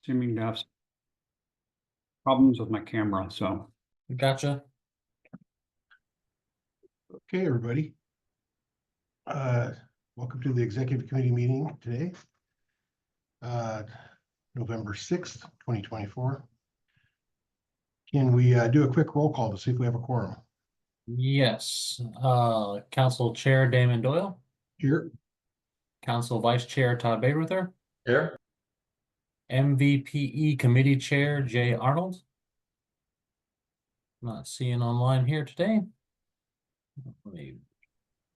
seeming to have some problems with my camera, so. Gotcha. Okay, everybody. Welcome to the executive committee meeting today. November 6th, 2024. Can we do a quick roll call to see if we have a quorum? Yes. Council Chair Damon Doyle, Here. Council Vice Chair Todd Bayreuther, Here. MVPE Committee Chair Jay Arnold. Not seeing online here today. Let me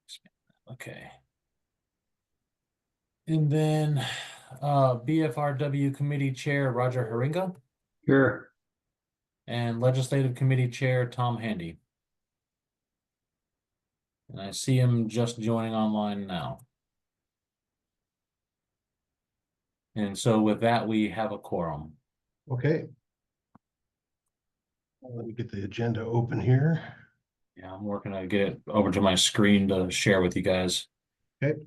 expand that. Okay. And then BFRW Committee Chair Roger Haringa Here, and Legislative Committee Chair Tom Handy. And I see him just joining online now. And so with that, we have a quorum. Okay. Let me get the agenda open here. Yeah, I'm working to get it over to my screen to share with you guys. Okay.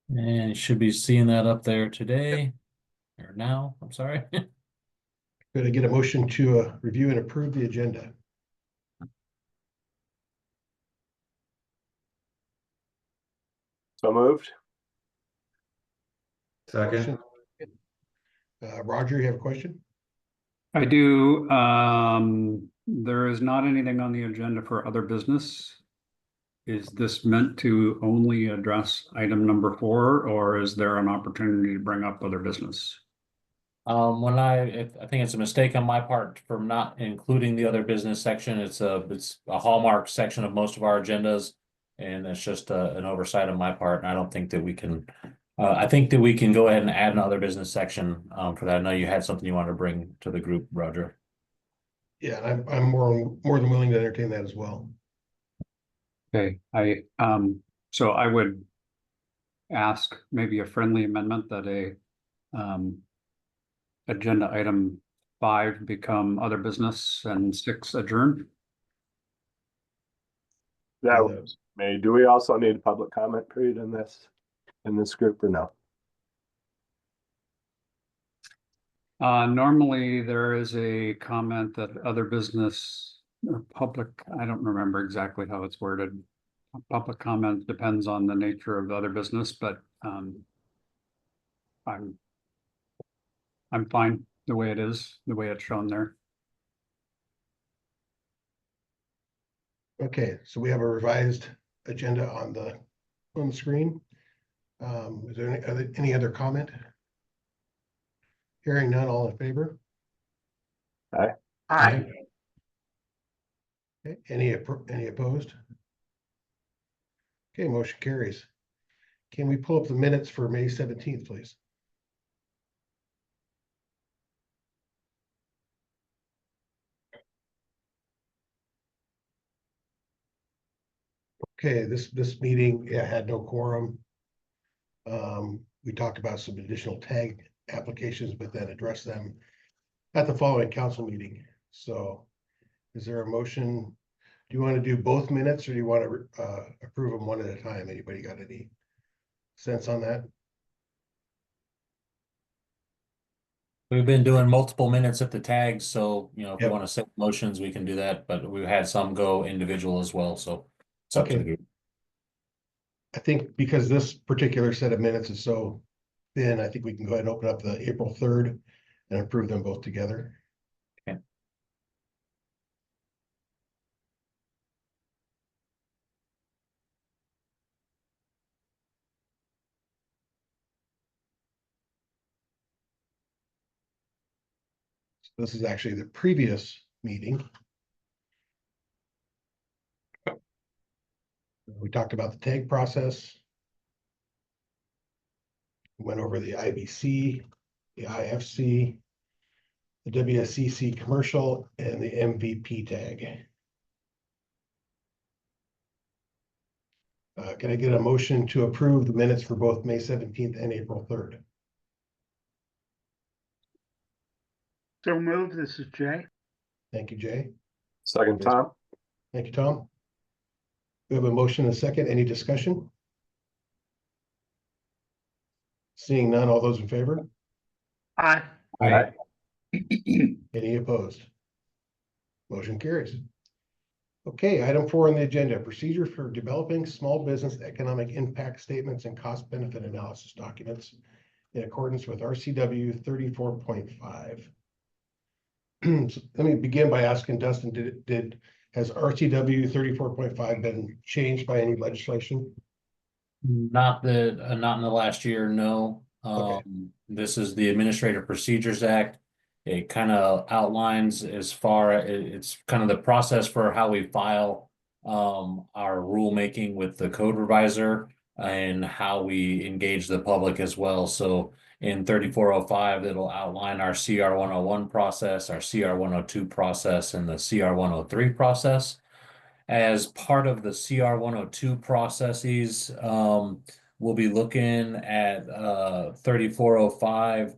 And you should be seeing that up there today or now. I'm sorry. Could I get a motion to review and approve the agenda? So moved. Motion. Roger, you have a question? I do. There is not anything on the agenda for other business. Is this meant to only address item number 4, or is there an opportunity to bring up other business? I think it's a mistake on my part for not including the other business section. It's a hallmark section of most of our agendas, and it's just an oversight on my part. And I don't think that we can. I think that we can go ahead and add another business section for that. I know you had something you wanted to bring to the group, Roger. Yeah, I'm more than willing to entertain that as well. Okay, so I would ask maybe a friendly amendment that a agenda item 5 become other business and 6 adjourn. That was me. Do we also need a public comment period in this group or no? Normally there is a comment that other business or public, I don't remember exactly how it's worded. Public comment depends on the nature of the other business, but I'm fine the way it is, the way it's shown there. Okay, so we have a revised agenda on the screen. Is there any other comment? Hearing none, all in favor? Aye. Aye. Okay, any opposed? Okay, motion carries. Can we pull up the minutes for May 17th, please? Okay, this meeting had no quorum. We talked about some additional tag applications, but then addressed them at the following council meeting. So is there a motion? Do you want to do both minutes, or do you want to approve them one at a time? Anybody got any sense on that? We've been doing multiple minutes at the tags, so if we Yep. want to set motions, we can do that. But we've had some go individual as well, so it's up to the Okay. group. I think because this particular set of minutes is so thin, I think we can go ahead and open up the April 3rd and approve them both together. Okay. This is actually the previous meeting. We talked about the tag process. We went over the IBC, the IFC, the WSCC commercial, and the MVP tag. Can I get a motion to approve the minutes for both May 17th and April 3rd? So moved. This is Jay. Thank you, Jay. Second, Tom. Thank you, Tom. We have a motion and a second. Any discussion? Seeing none, all those in favor? Aye. Aye. Any opposed? Motion carries. Okay, item 4 on the agenda, procedure for developing small business economic impact statements and cost benefit analysis documents in accordance with RCW 34.5. So let me begin by asking Dustin, has RCW 34.5 been changed by any legislation? Not not in the last year, no. Okay. This is the Administrative Procedures Act. It kind of outlines as far, it's kind of the process for how we file our rulemaking with the code revisor and how we engage the public as well. So in 3405, it'll outline our CR 101 process, our CR 102 process, and the CR 103 process. As part of the CR 102 processes, we'll be looking at 3405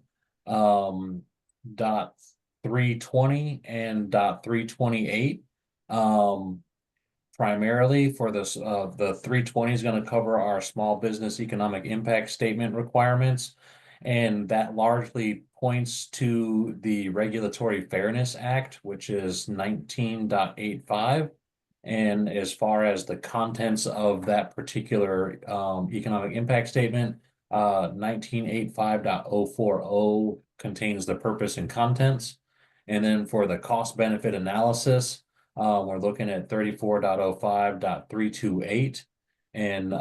dot 320 and dot 328. Primarily for this, the 320 is going to cover our small business economic impact statement requirements. And that largely points to the Regulatory Fairness Act, which is 19.85. And as far as the contents of that particular economic impact statement, 1985.040 contains the purpose and contents. And then for the cost benefit analysis, we're looking at 34.05.328. And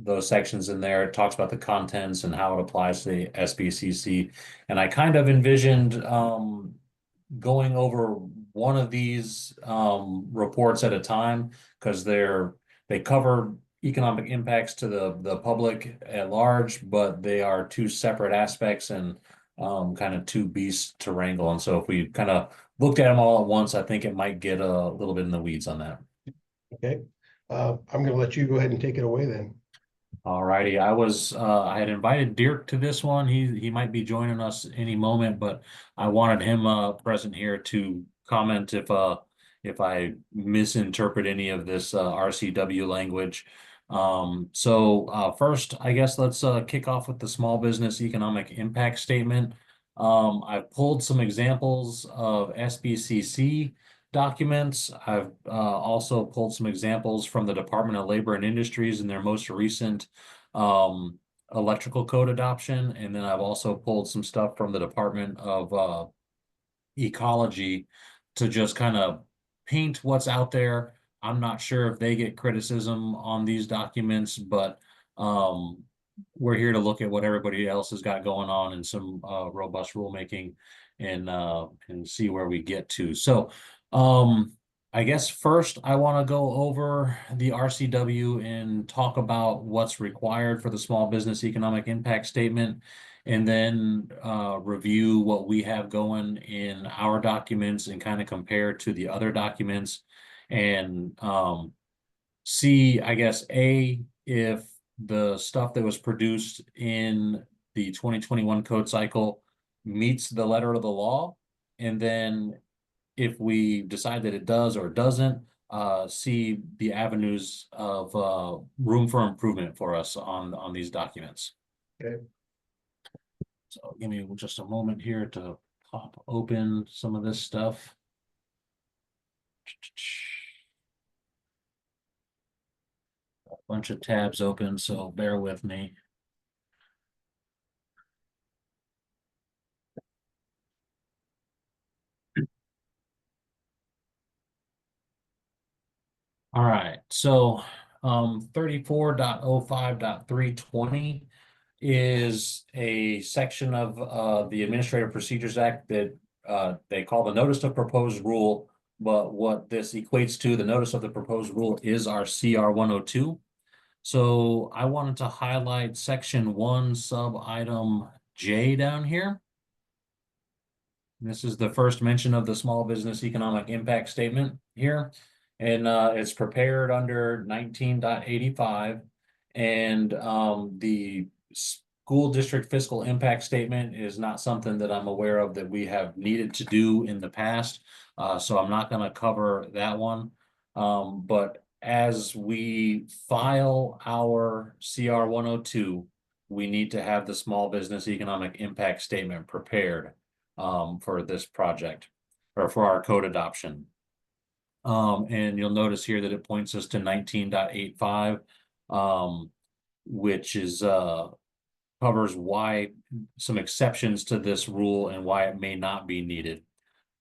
those sections in there, it talks about the contents and how it applies to the SBCC. And I kind of envisioned going over one of these reports at a time, because they cover economic impacts to the public at large, but they are two separate aspects and kind of two beasts to wrangle. And so if we kind of looked at them all at once, I think it might get a little bit in the weeds on that. Okay, I'm gonna let you go ahead and take it away then. All righty, I had invited Dirk to this one. He might be joining us any moment, but I wanted him present here to comment if I misinterpret any of this RCW language. So first, I guess let's kick off with the small business economic impact statement. I've pulled some examples of SBCC documents. I've also pulled some examples from the Department of Labor and Industries in their most recent electrical code adoption. And then I've also pulled some stuff from the Department of Ecology to just kind of paint what's out there. I'm not sure if they get criticism on these documents, but we're here to look at what everybody else has got going on in some robust rulemaking and see where we get to. So I guess first I want to go over the RCW and talk about what's required for the small business economic impact statement, and then review what we have going in our documents and kind of compare to the other documents and see, I guess, if the stuff that was produced in the 2021 code cycle meets the letter of the law, and then if we decide that it does or doesn't, see the avenues of room for improvement for us on these documents. Okay. So give me just a moment here to pop open some of this stuff. A bunch of tabs open, so bear with me. All right, so 34.05.320 is a section of the Administrative Procedures Act that they call the Notice of Proposed Rule, but what this equates to, the Notice of the Proposed Rule, is our CR 102. So I wanted to highlight section 1 sub item J down here. This is the first mention of the small business economic impact statement here. And it's prepared under 19.85. And the school district fiscal impact statement is not something that I'm aware of that we have needed to do in the past. So I'm not going to cover that one. But as we file our CR 102, we need to have the small business economic impact statement prepared for this project or for our code adoption. And you'll notice here that it points us to 19.85, which is covers why some exceptions to this rule and why it may not be needed.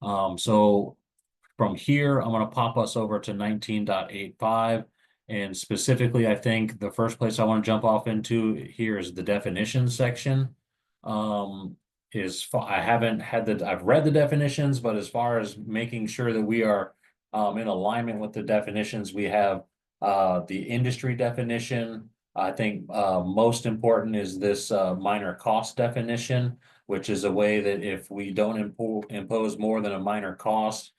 So from here, I'm going to pop us over to 19.85. And specifically, I think the first place I want to jump off into here is the definition section. I haven't had I've read the definitions, but as far as making sure that we are in alignment with the definitions, we have the industry definition. I think most important is this minor cost definition, which is a way that if we don't impose more than a minor cost,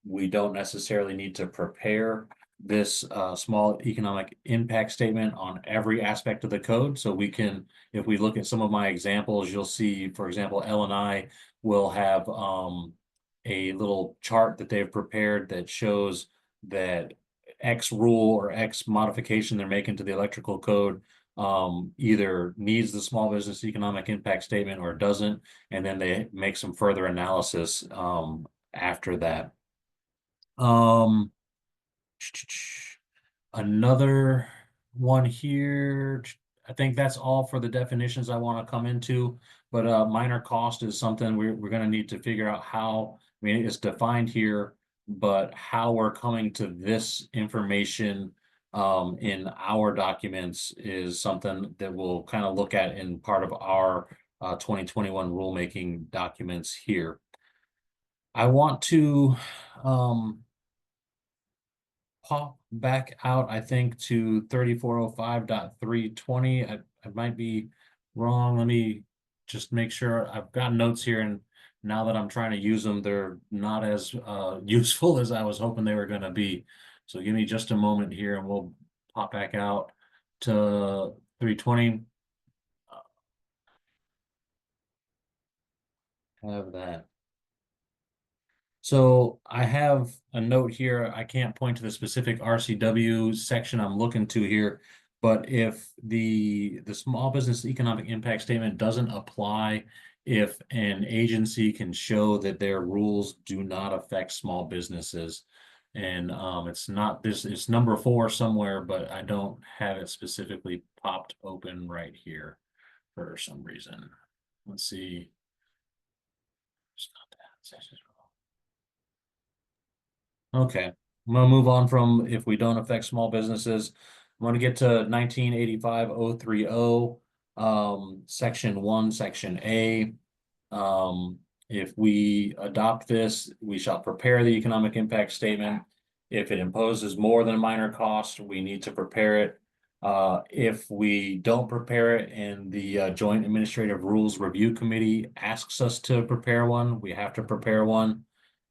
we don't necessarily need to prepare this small economic impact statement on every aspect of the code. So we can, if we look at some of my examples, you'll see, for example, L&I will have a little chart that they've prepared that shows that X rule or X modification they're making to the electrical code either needs the small business economic impact statement or doesn't, and then they make some further analysis after that. Another one here, I think that's all for the definitions I want to come into, but minor cost is something we're going to need to figure out how, I mean, it's defined here, but how we're coming to this information in our documents is something that we'll kind of look at in part of our 2021 rulemaking documents here. I want to pop back out, I think, to 3405.320. I might be wrong. Let me just make sure. I've got notes here, and now that I'm trying to use them, they're not as useful as I was hoping they were going to be. So give me just a moment here, and we'll pop back out to 320. Have that. So I have a note here. I can't point to the specific RCW section I'm looking to here, but if the small business economic impact statement doesn't apply, if an agency can show that their rules do not affect small businesses, and it's not this, it's number 4 somewhere, but I don't have it specifically popped open right here for some reason. Let's see. It's not that. Okay, I'm gonna move on from if we don't affect small businesses. I'm gonna get to 1985-030, section 1, section A. If we adopt this, we shall prepare the economic impact statement. If it imposes more than a minor cost, we need to prepare it. If we don't prepare it and the Joint Administrative Rules Review Committee asks us to prepare one, we have to prepare one.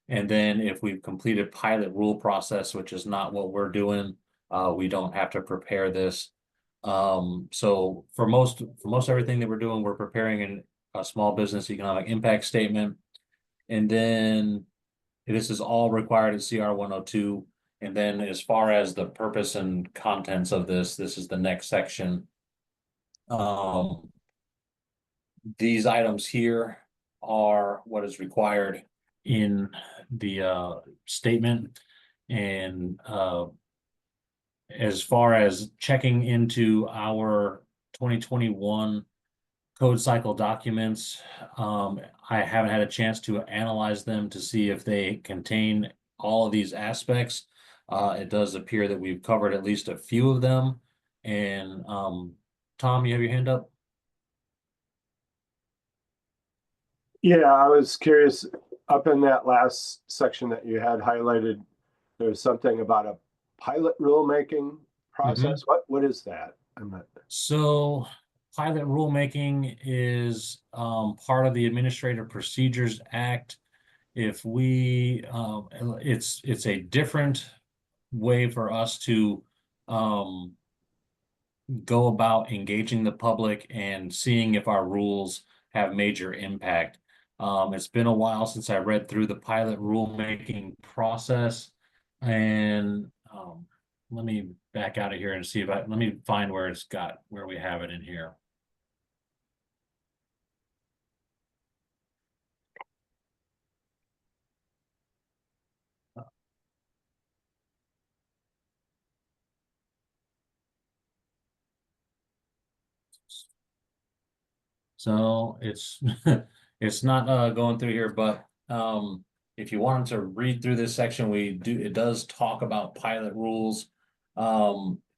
And then if we've completed pilot rule process, which is not what we're doing, we don't have to prepare this. So for most everything that we're doing, we're preparing a small business economic impact statement. And then this is all required at CR 102. And then as far as the purpose and contents of this is the next section. These items here are what is required in the statement, and as far as checking into our 2021 code cycle documents, I haven't had a chance to analyze them to see if they contain all of these aspects. It does appear that we've covered at least a few of them. And Tom, you have your hand up? Yeah, I was curious, up in that last section that you had highlighted, there was something about a pilot rulemaking process. What is that? So pilot rulemaking is part of the Administrative Procedures Act. If we, it's a different way for us to go about engaging the public and seeing if our rules have major impact. It's been a while since I read through the pilot rulemaking process, and let me back out of here and see if let me find where where we have it in here. So it's it's not going through here, but if you wanted to read through this section, it does talk about pilot rules.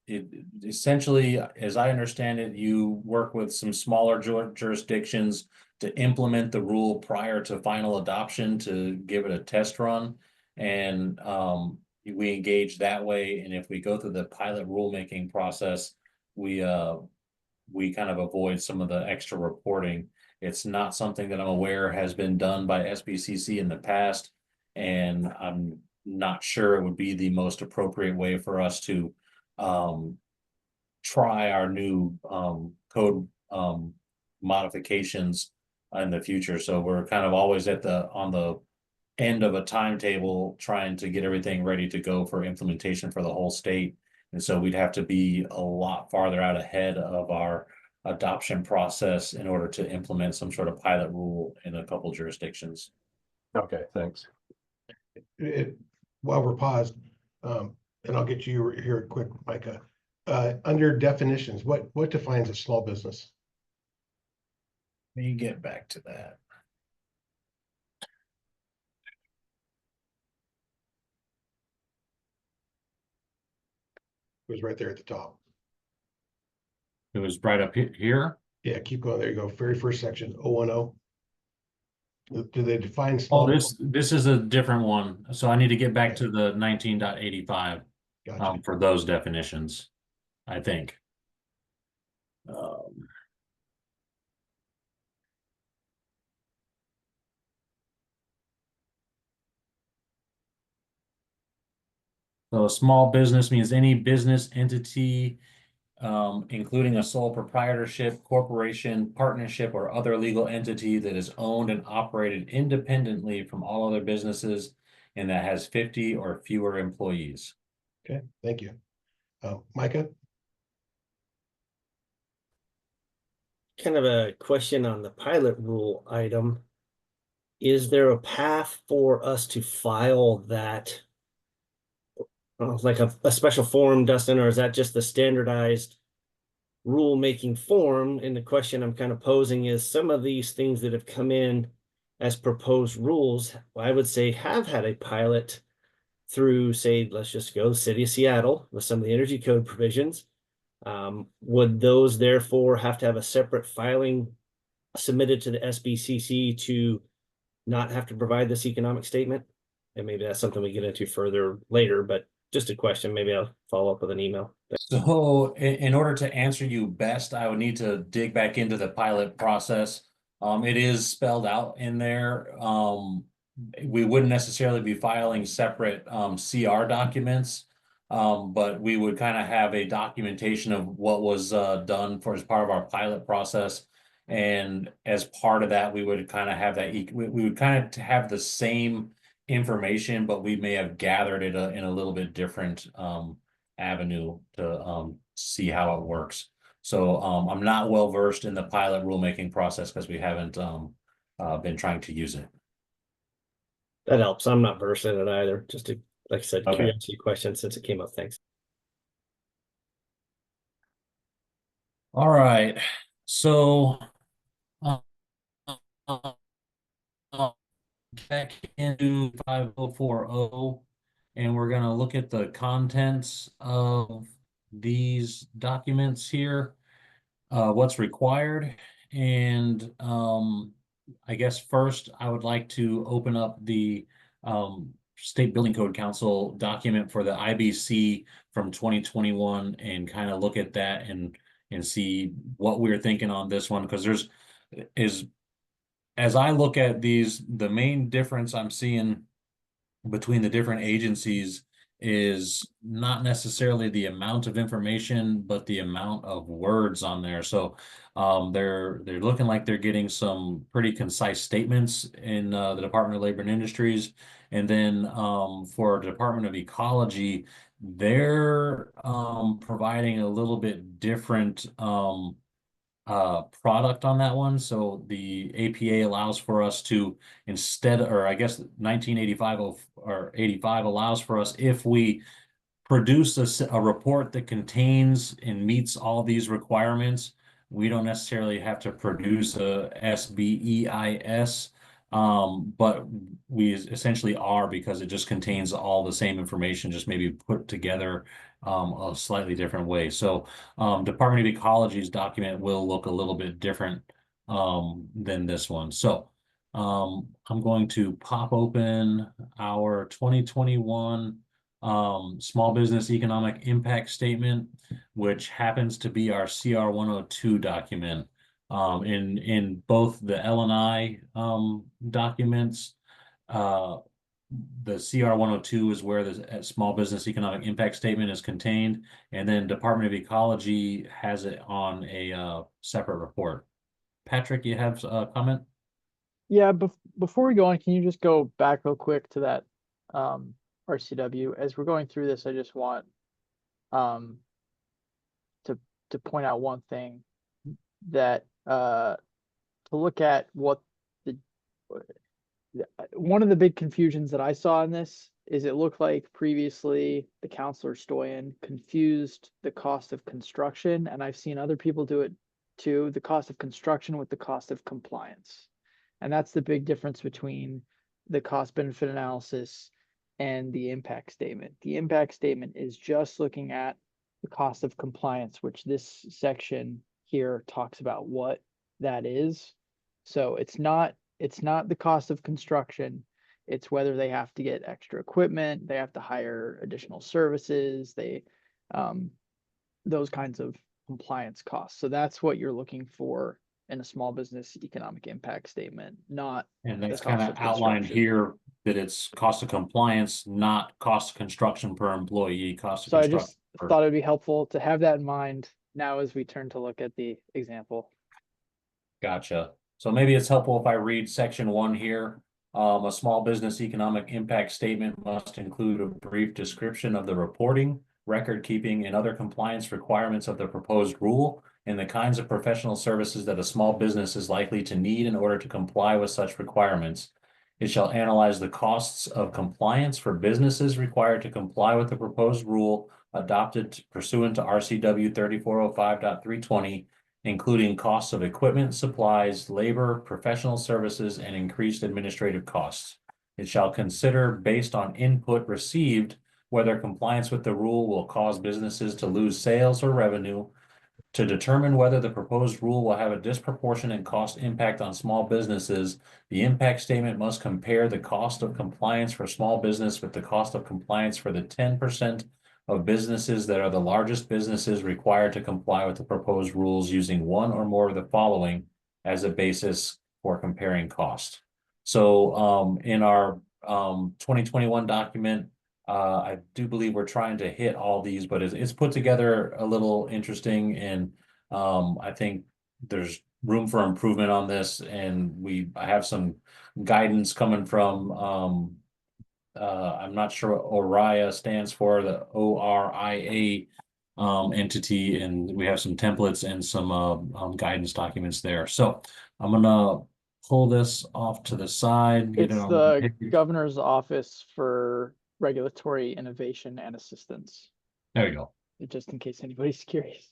It essentially, as I understand it, you work with some smaller jurisdictions to implement the rule prior to final adoption to give it a test run. And we engage that way. And if we go through the pilot rulemaking process, we kind of avoid some of the extra reporting. It's not something that I'm aware has been done by SBCC in the past, and I'm not sure it would be the most appropriate way for us to try our new code modifications in the future. So we're kind of always on the end of a timetable trying to get everything ready to go for implementation for the whole state. And so we'd have to be a lot farther out ahead of our adoption process in order to implement some sort of pilot rule in a couple jurisdictions. Okay, thanks. While we're paused, and I'll get you here quick, Micah. Under definitions, what defines a small business? Let me get back to that. It was right there at the top. It was right up here. Yeah, keep going. There you go. Very first section, 010. Do they define Oh, small? this is a different one. So I need to get back to the 19.85 Gotcha. for those definitions, I think. So a small business means any business entity, including a sole proprietorship, corporation, partnership, or other legal entity that is owned and operated independently from all other businesses and that has 50 or fewer employees. Okay, thank you. Micah? Kind of a question on the pilot rule item. Is there a path for us to file that? Like a special form, Dustin, or is that just the standardized rule-making form? And the question I'm kind of posing is some of these things that have come in as proposed rules, I would say have had a pilot through, say, let's just go City of Seattle with some of the energy code provisions. Would those therefore have to have a separate filing submitted to the SBCC to not have to provide this economic statement? And maybe that's something we get into further later, but just a question. Maybe I'll follow up with an email. So in order to answer you best, I would need to dig back into the pilot process. It is spelled out in there. We wouldn't necessarily be filing separate CR documents, but we would kind of have a documentation of what was done as part of our pilot process. And as part of that, we would kind of have that, we would kind of have the same information, but we may have gathered it in a little bit different avenue to see how it works. So I'm not well versed in the pilot rulemaking process because we haven't been trying to use it. That helps. I'm not versed in it either. Just to, like I said, Okay. curiosity question since it came up. Thanks. All right. So back into 5040, and we're going to look at the contents of these documents here, what's required. And I guess first I would like to open up the State Building Code Council document for the IBC from 2021 and kind of look at that and see what we're thinking on this one, because as I look at these, the main difference I'm seeing between the different agencies is not necessarily the amount of information, but the amount of words on there. So they're looking like they're getting some pretty concise statements in the Department of Labor and Industries. And then for Department of Ecology, they're providing a little bit different product on that one. So the APA allows for us to, instead, or I guess 1985 or 85 allows for us, if we produce a report that contains and meets all these requirements, we don't necessarily have to produce a SBEIS, but we essentially are, because it just contains all the same information, just maybe put together a slightly different way. So Department of Ecology's document will look a little bit different than this one. So I'm going to pop open our 2021 small business economic impact statement, which happens to be our CR 102 document. In both the L&I documents, the CR 102 is where the small business economic impact statement is contained, and then Department of Ecology has it on a separate report. Patrick, you have a comment? Yeah, before we go on, can you just go back real quick to that RCW? As we're going through this, I just want to point out one thing, that to look at what one of the big confusions that I saw in this is it looked like previously the Counselor Stoyan confused the cost of construction, and I've seen other people do it too, the cost of construction with the cost of compliance. And that's the big difference between the cost benefit analysis and the impact statement. The impact statement is just looking at the cost of compliance, which this section here talks about what that is. So it's not the cost of construction. It's whether they have to get extra equipment, they have to hire additional services, those kinds of compliance costs. So that's what you're looking for in a small business economic impact statement, not. And that's the cost kind of outlined construction. here, that it's cost of compliance, not cost of construction per employee, cost of So I construction. just thought it'd be helpful to have that in mind now as we turn to look at the example. Gotcha. So maybe it's helpful if I read section 1 here. A small business economic impact statement must include a brief description of the reporting, record keeping, and other compliance requirements of the proposed rule, and the kinds of professional services that a small business is likely to need in order to comply with such requirements. It shall analyze the costs of compliance for businesses required to comply with the proposed rule adopted pursuant to RCW 3405.320, including costs of equipment, supplies, labor, professional services, and increased administrative costs. It shall consider, based on input received, whether compliance with the rule will cause businesses to lose sales or revenue. To determine whether the proposed rule will have a disproportionate cost impact on small businesses, the impact statement must compare the cost of compliance for small business with the cost of compliance for the 10% of businesses that are the largest businesses required to comply with the proposed rules, using one or more of the following as a basis for comparing cost. So in our 2021 document, I do believe we're trying to hit all these, but it's put together a little interesting, and I think there's room for improvement on this, and I have some guidance coming from I'm not sure what ORIA stands for, the ORIA entity, and we have some templates and some guidance documents there. So I'm gonna pull this off to the side, get It's it on the Governor's Office for Regulatory Innovation and Assistance, There you go. just in case anybody's curious.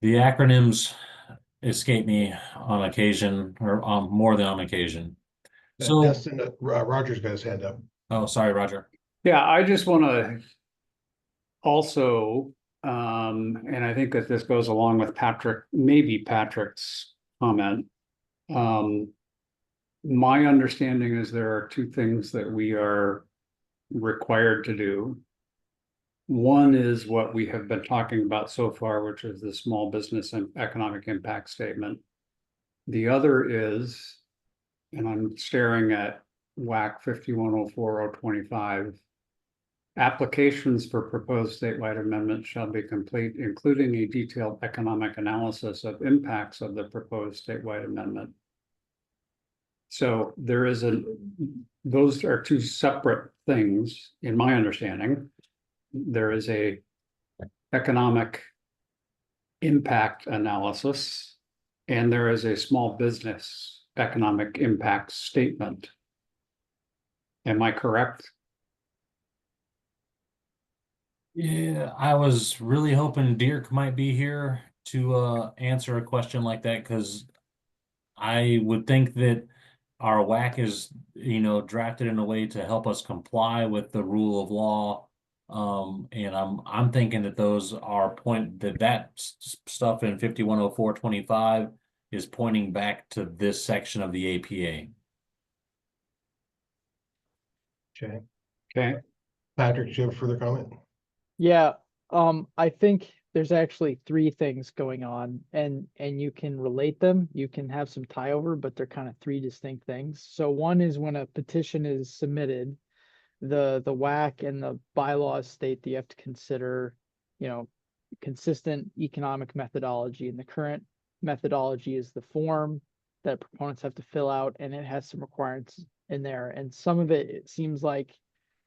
The acronyms escape me on occasion, or more than on occasion. So, Destin, Roger's got his hand up. oh, sorry, Roger. Yeah, I just want to also, and I think that this goes along with maybe Patrick's comment. My understanding is there are two things that we are required to do. One is what we have been talking about so far, which is the small business and economic impact statement. The other is, and I'm staring at WAC 5104-025, Applications for proposed statewide amendments shall be complete, including a detailed economic analysis of impacts of the proposed statewide amendment. So there is those are two separate things, in my understanding. There is a economic impact analysis, and there is a small business economic impact statement. Am I correct? Yeah, I was really hoping Dirk might be here to answer a question like that, because I would think that our WAC is, drafted in a way to help us comply with the rule of law. And I'm thinking that those are stuff in 510425 is pointing back to this section of the APA. Okay, Okay, Patrick, do you have a further comment? Yeah, I think there's actually three things going on, and you can relate them. You can have some tie over, but they're kind of three distinct things. So one is when a petition is submitted, the WAC and the bylaws state that you have to consider, consistent economic methodology, and the current methodology is the form that proponents have to fill out, and it has some requirements in there. And some of it seems like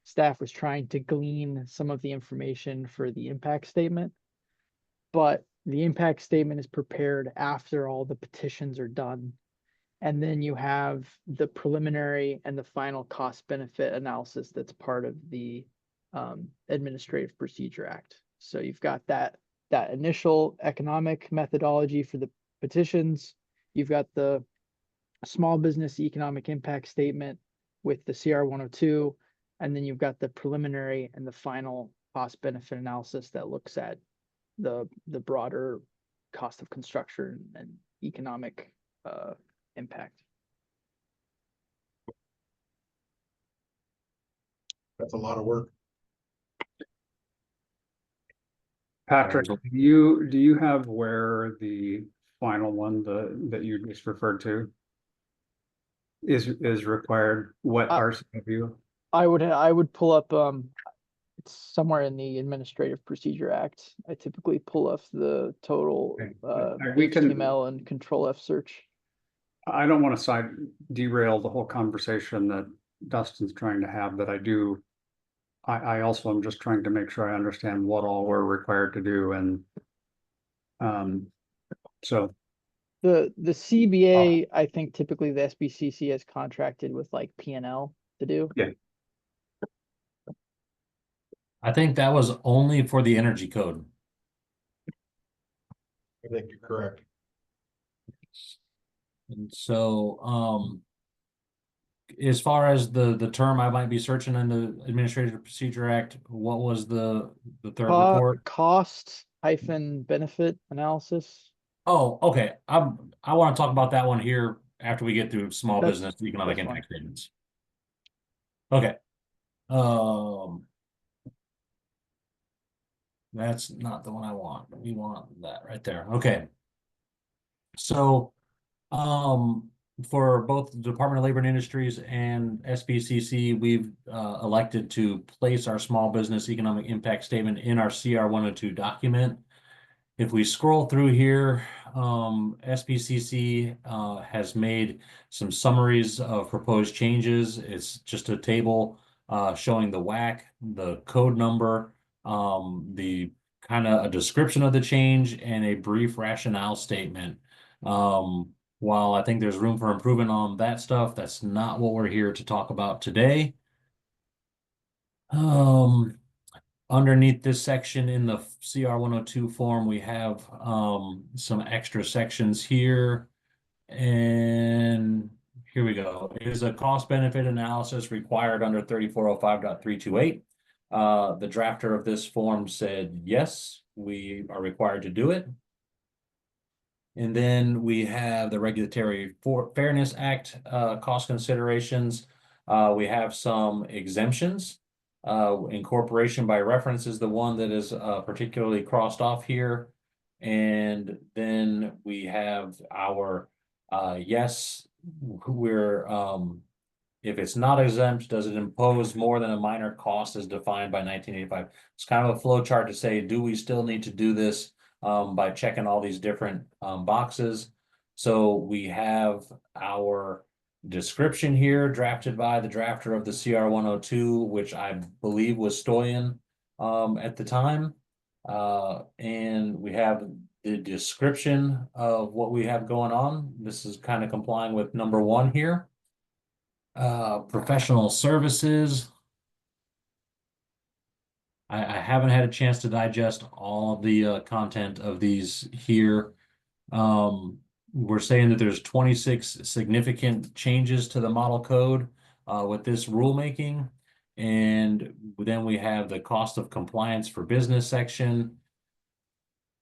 staff was trying to glean some of the information for the impact statement, but the impact statement is prepared after all the petitions are done. And then you have the preliminary and the final cost benefit analysis that's part of the Administrative Procedure Act. So you've got that initial economic methodology for the petitions. You've got the small business economic impact statement with the CR 102. And then you've got the preliminary and the final cost benefit analysis that looks at the broader cost of construction and economic impact. That's a lot of work. Patrick, do you have where the final one that you just referred to is required? What RCW? I would pull up it's somewhere in the Administrative Procedure Act. I typically pull up the total We can- HTML and Control F search. I don't want to derail the whole conversation that Dustin's trying to have, but I also am just trying to make sure I understand what all we're required to do, and so The CBA, I think typically the SBCC has contracted with like P&L to do. Yeah. I think that was only for the energy code. I think you're correct. And so, as far as the term I might be searching in the Administrative Procedure Act, what was the third report? Cost hyphen benefit analysis. Oh, okay. I want to talk about that one here after we get through small business economic that's impact statements. Okay. That's not the one I want. We want that right there. Okay. So, for both the Department of Labor and Industries and SBCC, we've elected to place our small business economic impact statement in our CR 102 document. If we scroll through here, SBCC has made some summaries of proposed changes. It's just a table showing the WAC, the code number, the kind of a description of the change, and a brief rationale statement. While I think there's room for improvement on that stuff, that's not what we're here to talk about today. Underneath this section in the CR 102 form, we have some extra sections here. And here we go. Is a cost benefit analysis required under 3405.328? The drafter of this form said, yes, we are required to do it. And then we have the Regulatory Fairness Act cost considerations. We have some exemptions. Incorporation by reference is the one that is particularly crossed off here. And then we have our yes, we're If it's not exempt, does it impose more than a minor cost as defined by 1985? It's kind of a flow chart to say, do we still need to do this by checking all these different boxes? So we have our description here drafted by the drafter of the CR 102, which I believe was Stoyan at the time. And we have the description of what we have going on. This is kind of complying with number 1 here. Professional services. I haven't had a chance to digest all of the content of these here. We're saying that there's 26 significant changes to the model code with this rulemaking. And then we have the cost of compliance for business section.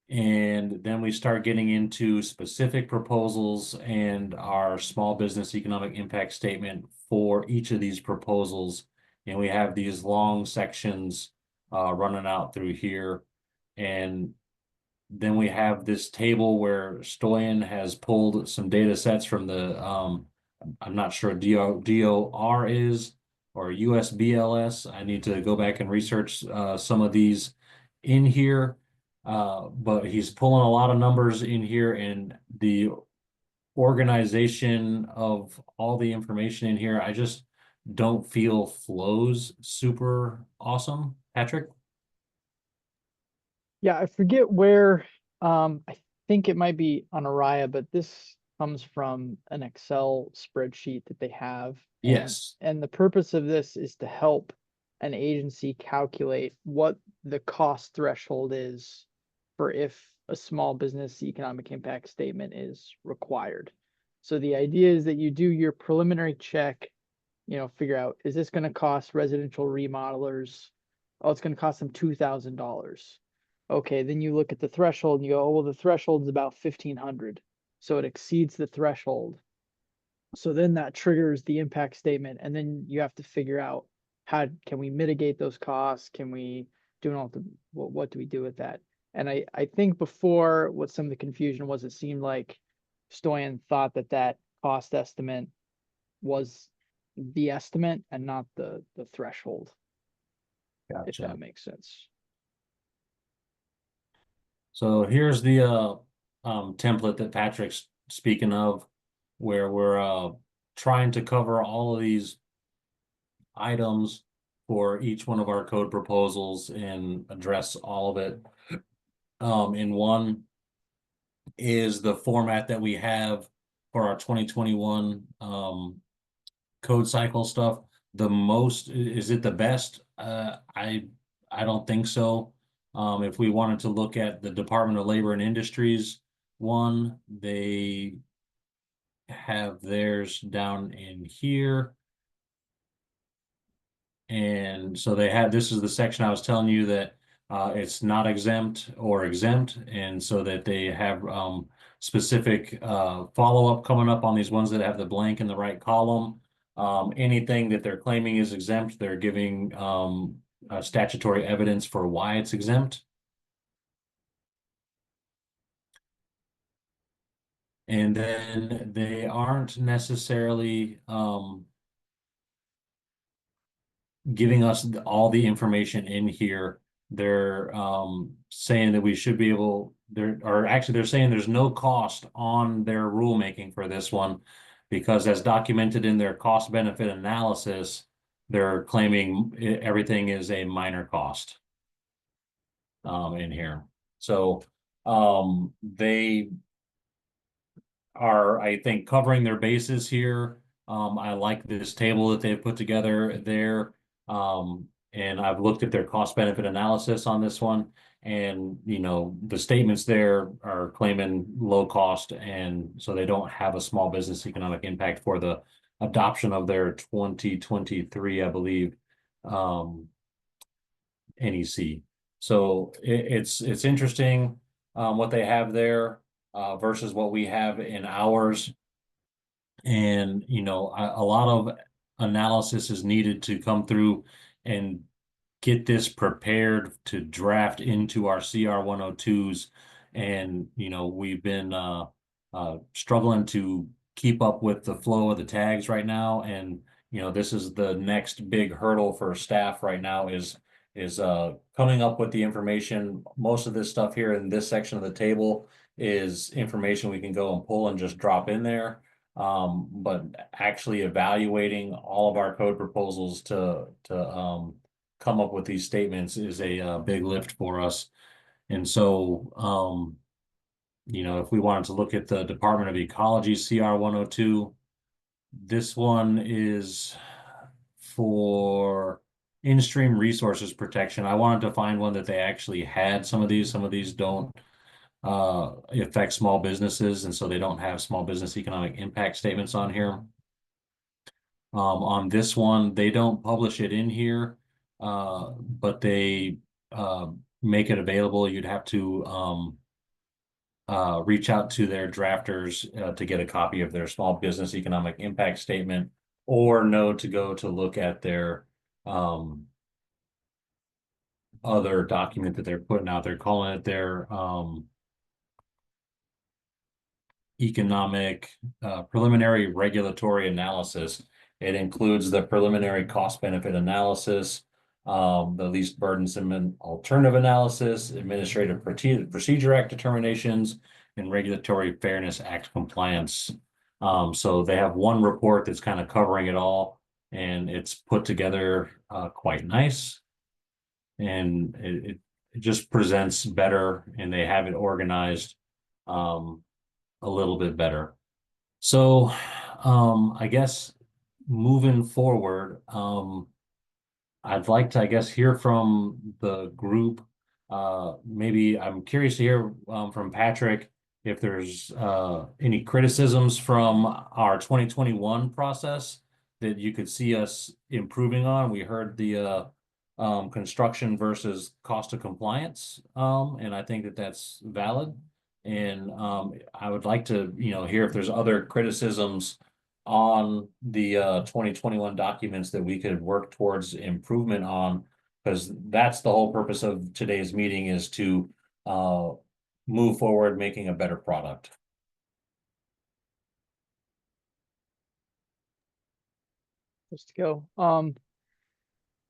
And then we start getting into specific proposals and our small business economic impact statement for each of these proposals. And we have these long sections running out through here. And then we have this table where Stoyan has pulled some data sets from the, I'm not sure DOR is, or USBLS. I need to go back and research some of these in here. But he's pulling a lot of numbers in here, and the organization of all the information in here, I just don't feel flows super awesome. Patrick? Yeah, I forget where, I think it might be on Araya, but this comes from an Excel spreadsheet that they have. and- Yes. And the purpose of this is to help an agency calculate what the cost threshold is for if a small business economic impact statement is required. So the idea is that you do your preliminary check, figure out, is this gonna cost residential remodelers? Oh, it's gonna cost them $2,000. Okay, then you look at the threshold and you go, oh, well, the threshold's about 1,500. So it exceeds the threshold. So then that triggers the impact statement, and then you have to figure out how can we mitigate those costs? Can we do all the, what do we do with that? And I think before, what some of the confusion was, it seemed like Stoyan thought that cost estimate was the estimate and not the threshold, if Gotcha. that makes sense. So here's the template that Patrick's speaking of, where we're trying to cover all of these items for each one of our code proposals and address all of it. In one is the format that we have for our 2021 code cycle stuff. Is it the best? I don't think so. If we wanted to look at the Department of Labor and Industries one, they have theirs down in here. And so they have, this is the section I was telling you that it's not exempt or exempt. And so that they have specific follow-up coming up on these ones that have the blank in the right column. Anything that they're claiming is exempt, they're giving statutory evidence for why it's exempt. And then they aren't necessarily giving us all the information in here. They're saying that we should be able, they're saying there's no cost on their rulemaking for this one, because as documented in their cost benefit analysis, they're claiming everything is a minor cost in here. So they are, I think, covering their bases here. I like this table that they've put together there. And I've looked at their cost benefit analysis on this one, and the statements there are claiming low cost, and so they don't have a small business economic impact for the adoption of their 2023, I believe, NEC. So it's interesting what they have there versus what we have in ours. And a lot of analysis is needed to come through and get this prepared to draft into our CR 102s. And we've been struggling to keep up with the flow of the tags right now. And you know, this is the next big hurdle for staff right now is coming up with the information. Most of this stuff here in this section of the table is information we can go and pull and just drop in there. But actually evaluating all of our code proposals to come up with these statements is a big lift for us. And so, you know, if we wanted to look at the Department of Ecology CR 102, this one is for in-stream resources protection. I wanted to find one that they actually had some of these don't affect small businesses, and so they don't have small business economic impact statements on here. On this one, they don't publish it in here, but they make it available. You'd have to reach out to their drafters to get a copy of their small business economic impact statement, or know to go to look at their other document that they're putting out. They're calling it their economic preliminary regulatory analysis. It includes the preliminary cost benefit analysis, the least burdensome and alternative analysis, Administrative Procedure Act determinations, and Regulatory Fairness Act compliance. So they have one report that's kind of covering it all, and it's put together quite nice. And it just presents better, and they have it organized a little bit better. So I guess moving forward, I'd like to, I guess, hear from the group. Maybe I'm curious to hear from Patrick if there's any criticisms from our 2021 process that you could see us improving on. We heard the construction versus cost of compliance, and I think that that's valid. And I would like to, you know, hear if there's other criticisms on the 2021 documents that we could work towards improvement on, because that's the whole purpose of today's meeting, is to move forward making a better product. Just to go.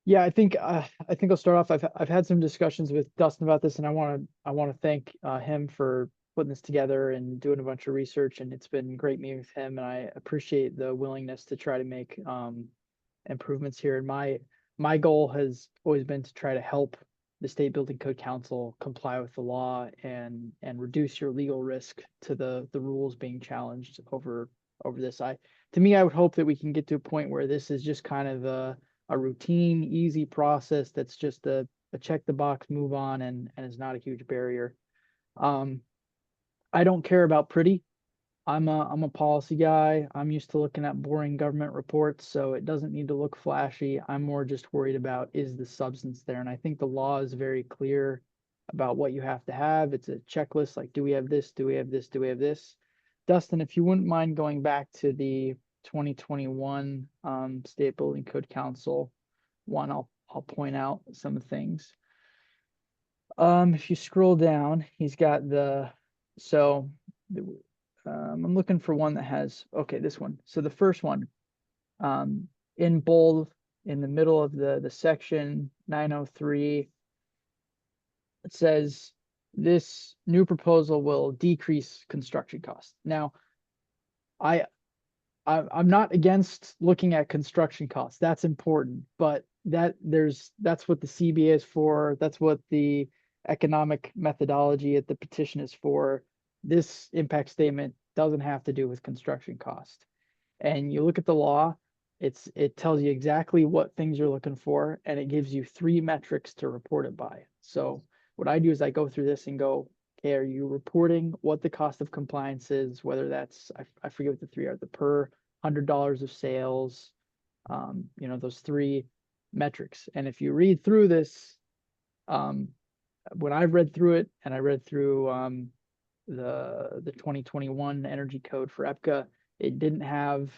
Yeah, I think I'll start off. I've had some discussions with Dustin about this, and I want to thank him for putting this together and doing a bunch of research, and it's been great meeting with him, and I appreciate the willingness to try to make improvements here. And my goal has always been to try to help the State Building Code Council comply with the law and reduce your legal risk to the rules being challenged over this. To me, I would hope that we can get to a point where this is just kind of a routine, easy process that's just a check the box, move on, and is not a huge barrier. I don't care about pretty. I'm a policy guy. I'm used to looking at boring government reports, so it doesn't need to look flashy. I'm more just worried about, is the substance there? And I think the law is very clear about what you have to have. It's a checklist, like, do we have this? Do we have this? Do we have this? Dustin, if you wouldn't mind going back to the 2021 State Building Code Council one, I'll point out some things. If you scroll down, he's got I'm looking for one that has, okay, this one. So the first one, in bold, in the middle of the section 903, it says this new proposal will decrease construction costs. Now, I'm not against looking at construction costs. That's important, but that's what the CBA is for. That's what the economic methodology at the petition is for. This impact statement doesn't have to do with construction cost. And you look at the law, it tells you exactly what things you're looking for, and it gives you 3 metrics to report it by. So what I do is I go through this and go, okay, are you reporting what the cost of compliance is, whether that's, I forget what the 3 are, the per $100 of sales, you know, those 3 metrics. And if you read through this, when I've read through it, and I read through the 2021 energy code for EPCA, it didn't have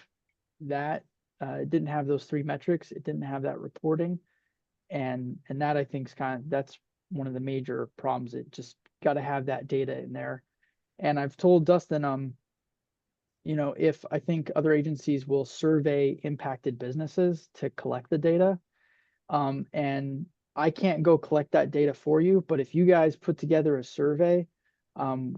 that, it didn't have those 3 metrics, it didn't have that reporting. And that, I think, is that's one of the major problems. It just got to have that data in there. And I've told Dustin, you know, if I think other agencies will survey impacted businesses to collect the data. And I can't go collect that data for you, but if you guys put together a survey,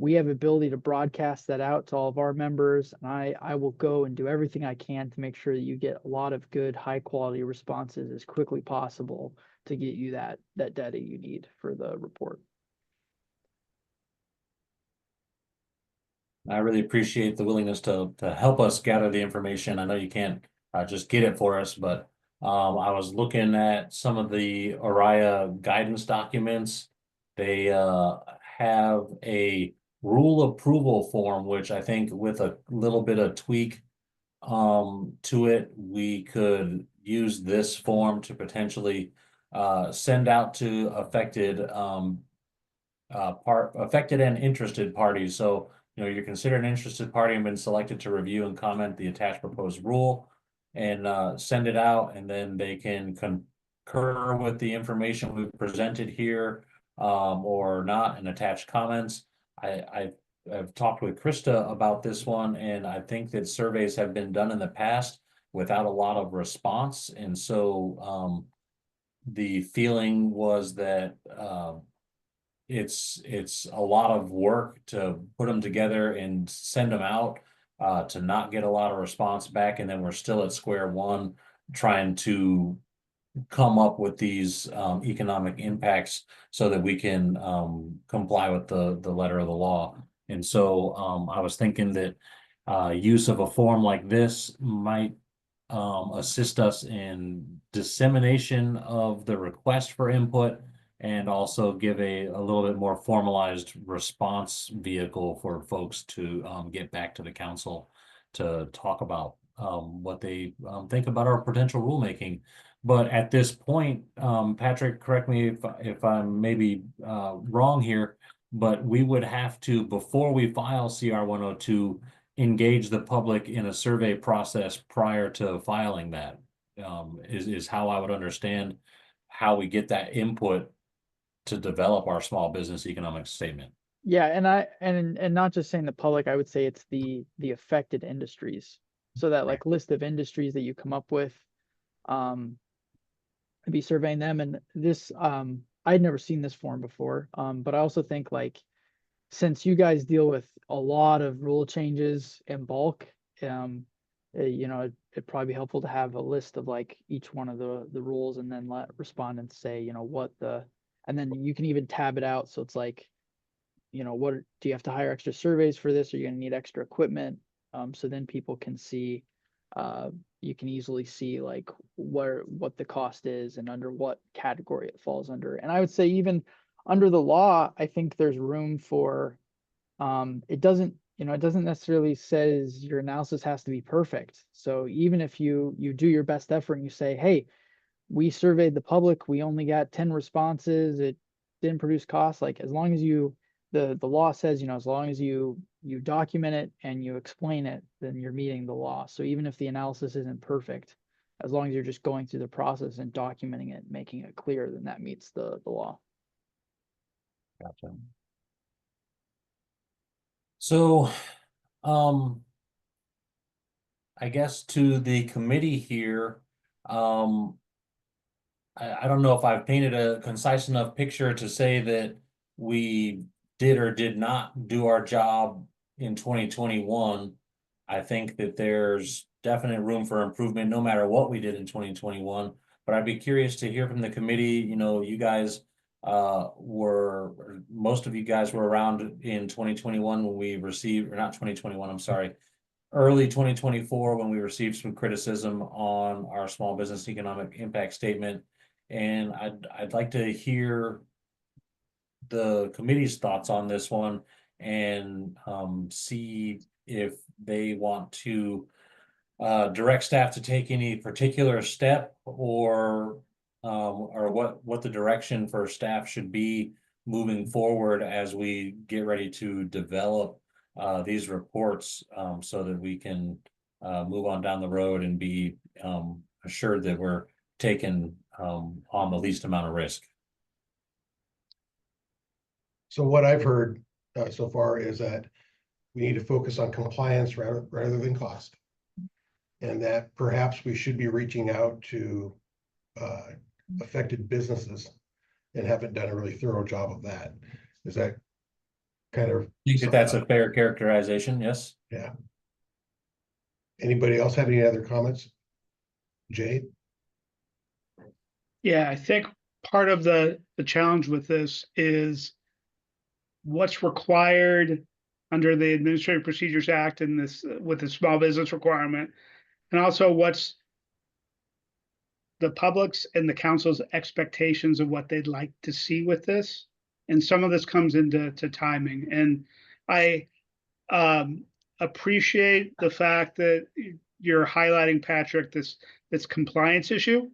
we have ability to broadcast that out to all of our members, and I will go and do everything I can to make sure that you get a lot of good, high quality responses as quickly possible to get you that data you need for the report. I really appreciate the willingness to help us gather the information. I know you can't just get it for us, but I was looking at some of the Oriya guidance documents. They have a rule approval form, which I think with a little bit of tweak to it, we could use this form to potentially send out to affected and interested parties. So, you know, you're considered an interested party and been selected to review and comment the attached proposed rule, and send it out, and then they can concur with the information we've presented here, or not, and attach comments. I've talked with Krista about this one, and I think that surveys have been done in the past without a lot of response, and so the feeling was that it's a lot of work to put them together and send them out, to not get a lot of response back, and then we're still at square one trying to come up with these economic impacts so that we can comply with the letter of the law. And so I was thinking that use of a form like this might assist us in dissemination of the request for input, and also give a little bit more formalized response vehicle for folks to get back to the council to talk about what they think about our potential rulemaking. But at this point, Patrick, correct me if I'm maybe wrong here, but we would have to, before we file CR 102, engage the public in a survey process prior to filing that. Is how I would understand how we get that input to develop our small business economic statement. Yeah, and not just saying the public, I would say it's the affected industries. So that like list of industries that you come up with, be surveying them. And this, I'd never seen this form before. But I also think like, since you guys deal with a lot of rule changes in bulk, you know, it'd probably be helpful to have a list of like each one of the rules, and then let respondents say, you know, what and then you can even tab it out. So it's like, you know, what do you have to hire extra surveys for this? Are you going to need extra equipment? So then people can see, you can easily see like what the cost is and under what category it falls under. And I would say even under the law, I think there's room for, it doesn't necessarily says your analysis has to be perfect. So even if you do your best effort and you say, hey, we surveyed the public, we only got 10 responses, it didn't produce costs, like as long as the law says, you know, as long as you document it and you explain it, then you're meeting the law. So even if the analysis isn't perfect, as long as you're just going through the process and documenting it, making it clear, then that meets the law. Gotcha. So, I guess to the committee here, I don't know if I've painted a concise enough picture to say that we did or did not do our job in 2021. I think that there's definite room for improvement no matter what we did in 2021. But I'd be curious to hear from the committee. You know, you guys most of you guys were around in 2021 when we received, or not 2021, I'm sorry, early 2024 when we received some criticism on our small business economic impact statement. And I'd like to hear the committee's thoughts on this one, and see if they want to direct staff to take any particular step, or what the direction for staff should be moving forward as we get ready to develop these reports, so that we can move on down the road and be assured that we're taking on the least amount of risk. So what I've heard so far is that we need to focus on compliance rather than cost. And that perhaps we should be reaching out to affected businesses and haven't done a really thorough job of that. Is that kind of? I think that that's a fair characterization, yes. Yeah. Anybody else have any other comments? Jade? Yeah, I think part of the challenge with this is what's required under the Administrative Procedures Act and this with the small business requirement, and also what's the public's and the council's expectations of what they'd like to see with this. And some of this comes into timing. And I appreciate the fact that you're highlighting, Patrick, this compliance issue.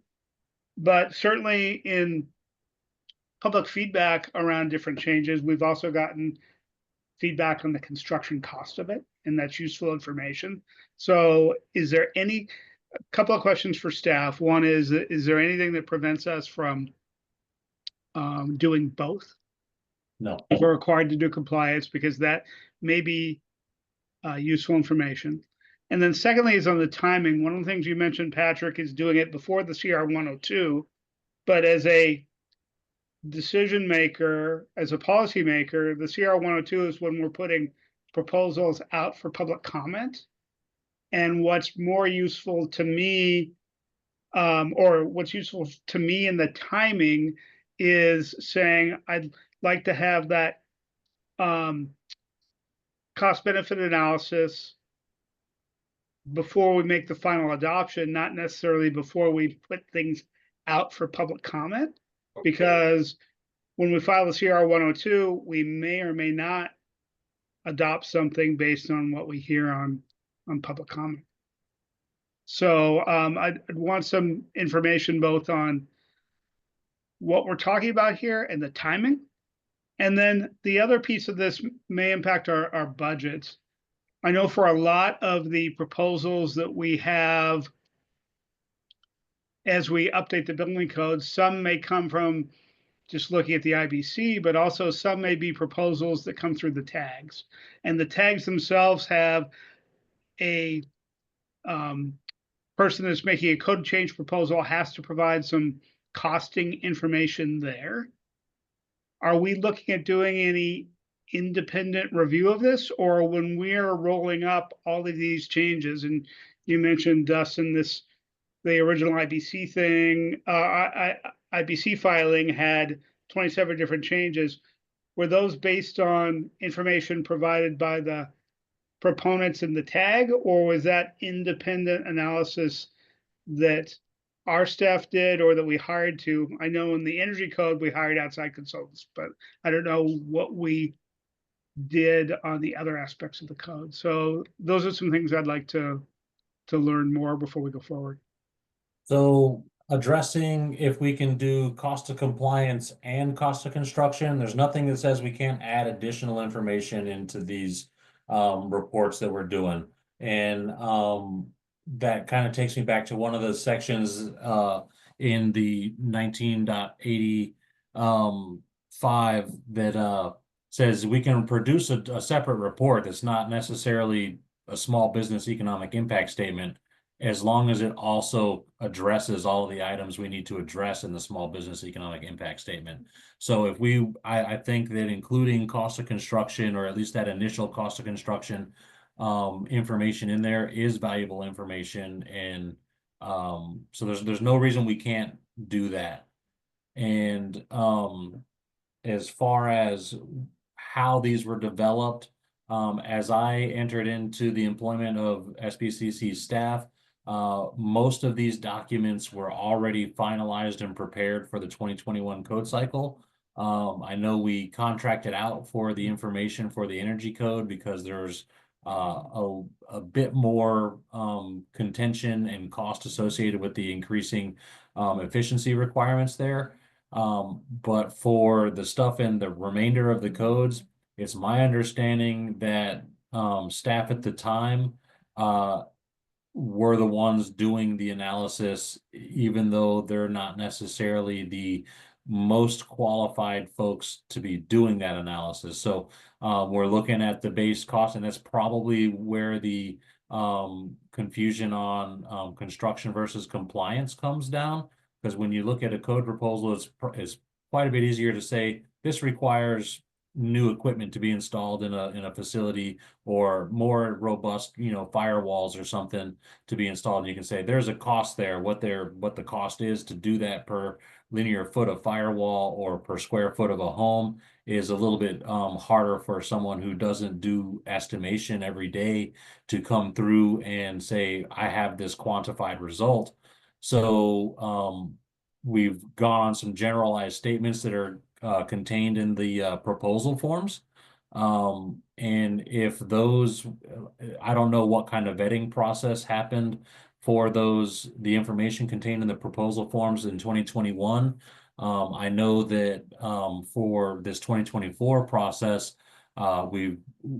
But certainly in public feedback around different changes, we've also gotten feedback on the construction cost of it, and that's useful information. So is there a couple of questions for staff? One is there anything that prevents us from doing both? No. If we're required to do compliance, because that may be useful information. And then secondly is on the timing. One of the things you mentioned, Patrick, is doing it before the CR 102, but as a decision maker, as a policy maker, the CR 102 is when we're putting proposals out for public comment. And what's more useful to me, or what's useful to me in the timing is saying I'd like to have that cost benefit analysis before we make the final adoption, not necessarily before we put things out for public comment. Because when we file the CR 102, we may or may not adopt something based on what we hear on public comment. So I'd want some information both on what we're talking about here and the timing. And then the other piece of this may impact our budgets. I know for a lot of the proposals that we have as we update the building code, some may come from just looking at the IBC, but also some may be proposals that come through the tags. And the tags themselves have a person that's making a code change proposal has to provide some costing information there. Are we looking at doing any independent review of this, or when we're rolling up all of these changes? And you mentioned, Dustin, the original IBC thing, IBC filing had 27 different changes. Were those based on information provided by the proponents in the tag, or was that independent analysis that our staff did or that we hired to? I know in the energy code, we hired outside consultants, but I don't know what we did on the other aspects of the code. So those are some things I'd like to learn more before we go forward. So addressing if we can do cost of compliance and cost of construction, there's nothing that says we can't add additional information into these reports that we're doing. And that kind of takes me back to one of the sections in the 19.80 that says we can produce a separate report that's not necessarily a small business economic impact statement, as long as it also addresses all of the items we need to address in the small business economic impact statement. So if I think that including cost of construction, or at least that initial cost of construction information in there is valuable information. And so there's no reason we can't do that. And as far as how these were developed, as I entered into the employment of SBCC staff, most of these documents were already finalized and prepared for the 2021 code cycle. I know we contracted out for the information for the energy code because there's a bit more contention and cost associated with the increasing efficiency requirements there. But for the stuff in the remainder of the codes, it's my understanding that staff at the time were the ones doing the analysis, even though they're not necessarily most qualified folks to be doing that analysis. So we're looking at the base cost, and that's probably where the confusion on construction versus compliance comes down. Because when you look at a code proposal, it's quite a bit easier to say this requires new equipment to be installed in a facility, or more robust, firewalls or something to be installed. And you can say there's a cost there, what the cost is to do that per linear foot of firewall or per square foot of a home is a little bit harder for someone who doesn't do estimation every day to come through and say, I have this quantified result. So we've gone on some generalized statements that are contained in the proposal forms. And if those, I don't know what kind of vetting process happened for the information contained in the proposal forms in 2021. I know that for this 2024 process, we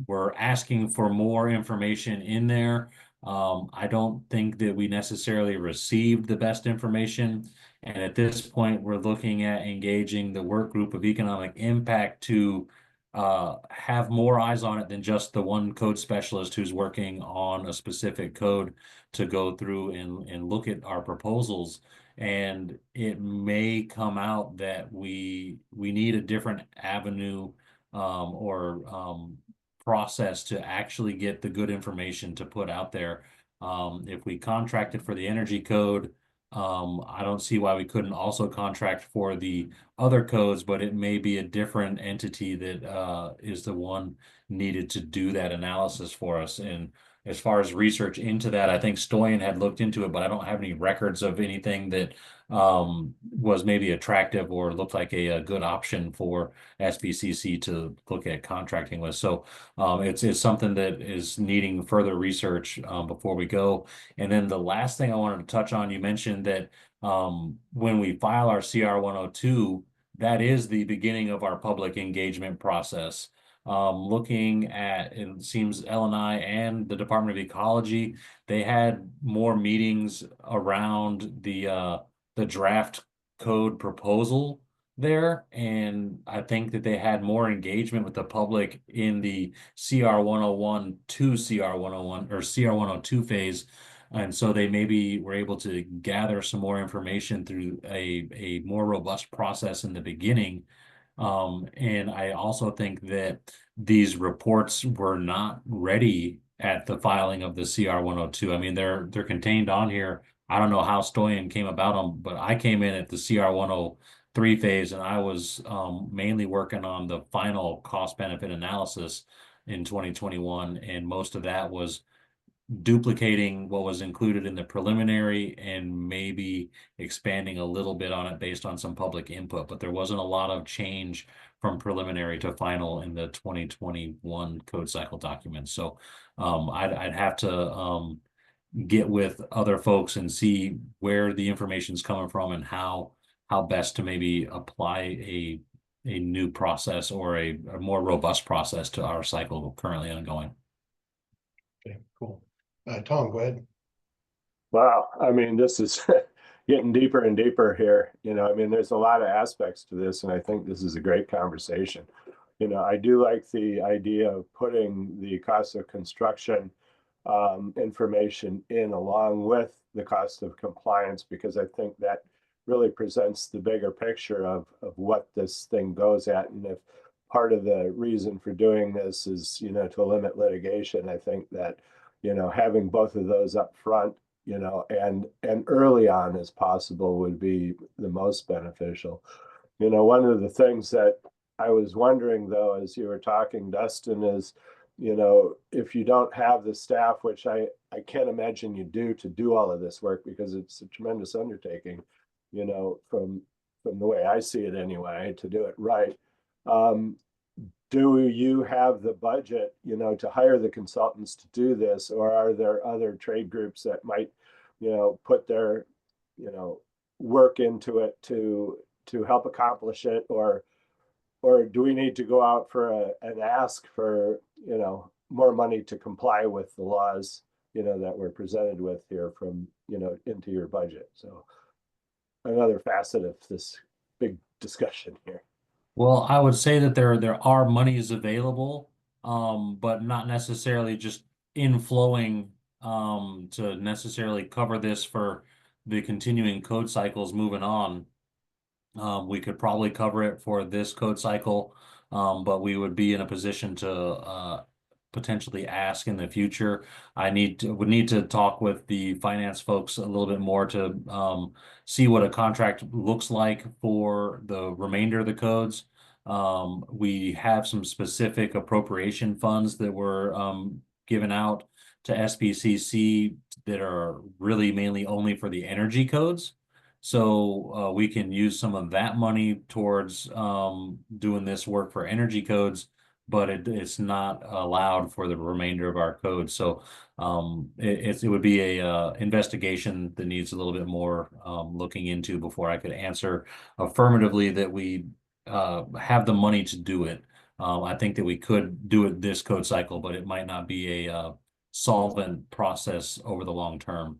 were asking for more information in there. I don't think that we necessarily received the best information. And at this point, we're looking at engaging the work group of economic impact to have more eyes on it than just the one code specialist who's working on a specific code to go through and look at our proposals. And it may come out that we need a different avenue or process to actually get the good information to put out there. If we contracted for the energy code, I don't see why we couldn't also contract for the other codes, but it may be a different entity that is the one needed to do that analysis for us. And as far as research into that, I think Stoyan had looked into it, but I don't have any records of anything that was maybe attractive or looked like a good option for SBCC to look at contracting with. So it's something that is needing further research before we go. And then the last thing I wanted to touch on, you mentioned that when we file our CR 102, that is the beginning of our public engagement process. Looking at, it seems LNI and the Department of Ecology, they had more meetings around the draft code proposal there. And I think that they had more engagement with the public in the CR 101 to CR 101 or CR 102 phase. And so they maybe were able to gather some more information through a more robust process in the beginning. And I also think that these reports were not ready at the filing of the CR 102. I mean, they're contained on here. I don't know how Stoyan came about them, but I came in at the CR 103 phase, and I was mainly working on the final cost benefit analysis in 2021. And most of that was duplicating what was included in the preliminary and maybe expanding a little bit on it based on some public input, but there wasn't a lot of change from preliminary to final in the 2021 code cycle documents. So I'd have to get with other folks and see where the information's coming from and how best to maybe apply a new process or a more robust process to our cycle currently ongoing. Okay, cool. Tom, go ahead. Wow, I mean, this is getting deeper and deeper here. I mean, there's a lot of aspects to this, and I think this is a great conversation. I do like the idea of putting the cost of construction information in along with the cost of compliance, because I think that really presents the bigger picture of what this thing goes at. And if part of the reason for doing this is, to limit litigation, I think that having both of those up front, and early on as possible would be the most beneficial. One of the things that I was wondering, though, as you were talking, Dustin, is, if you don't have the staff, which I can't imagine you do to do all of this work, because it's a tremendous undertaking, from the way I see it anyway, to do it right. Do you have the budget, to hire the consultants to do this, or are there other trade groups that might, put their, work into it to help accomplish it, or do we need to go out for an ask for, more money to comply with the laws, that we're presented with here from, into your budget? So another facet of this big discussion here. Well, I would say that there are monies available, but not necessarily just inflowing to necessarily cover this for the continuing code cycles moving on. We could probably cover it for this code cycle, but we would be in a position to potentially ask in the future. Would need to talk with the finance folks a little bit more to see what a contract looks like for the remainder of the codes. We have some specific appropriation funds that were given out to SBCC that are really mainly only for the energy codes. So we can use some of that money towards doing this work for energy codes, but it's not allowed for the remainder of our code. So it would be a investigation that needs a little bit more looking into before I could answer affirmatively that we have the money to do it. I think that we could do it this code cycle, but it might not be a solvent process over the long term.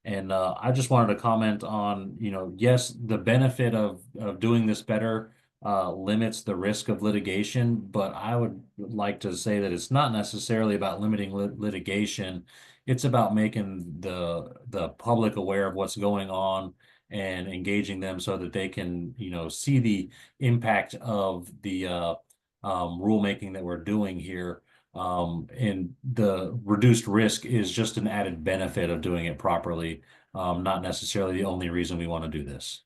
And I just wanted to comment on, yes, the benefit of doing this better limits the risk of litigation, but I would like to say that it's not necessarily about limiting litigation. It's about making the public aware of what's going on and engaging them so that they can, see the impact of the rulemaking that we're doing here. And the reduced risk is just an added benefit of doing it properly, not necessarily the only reason we want to do this.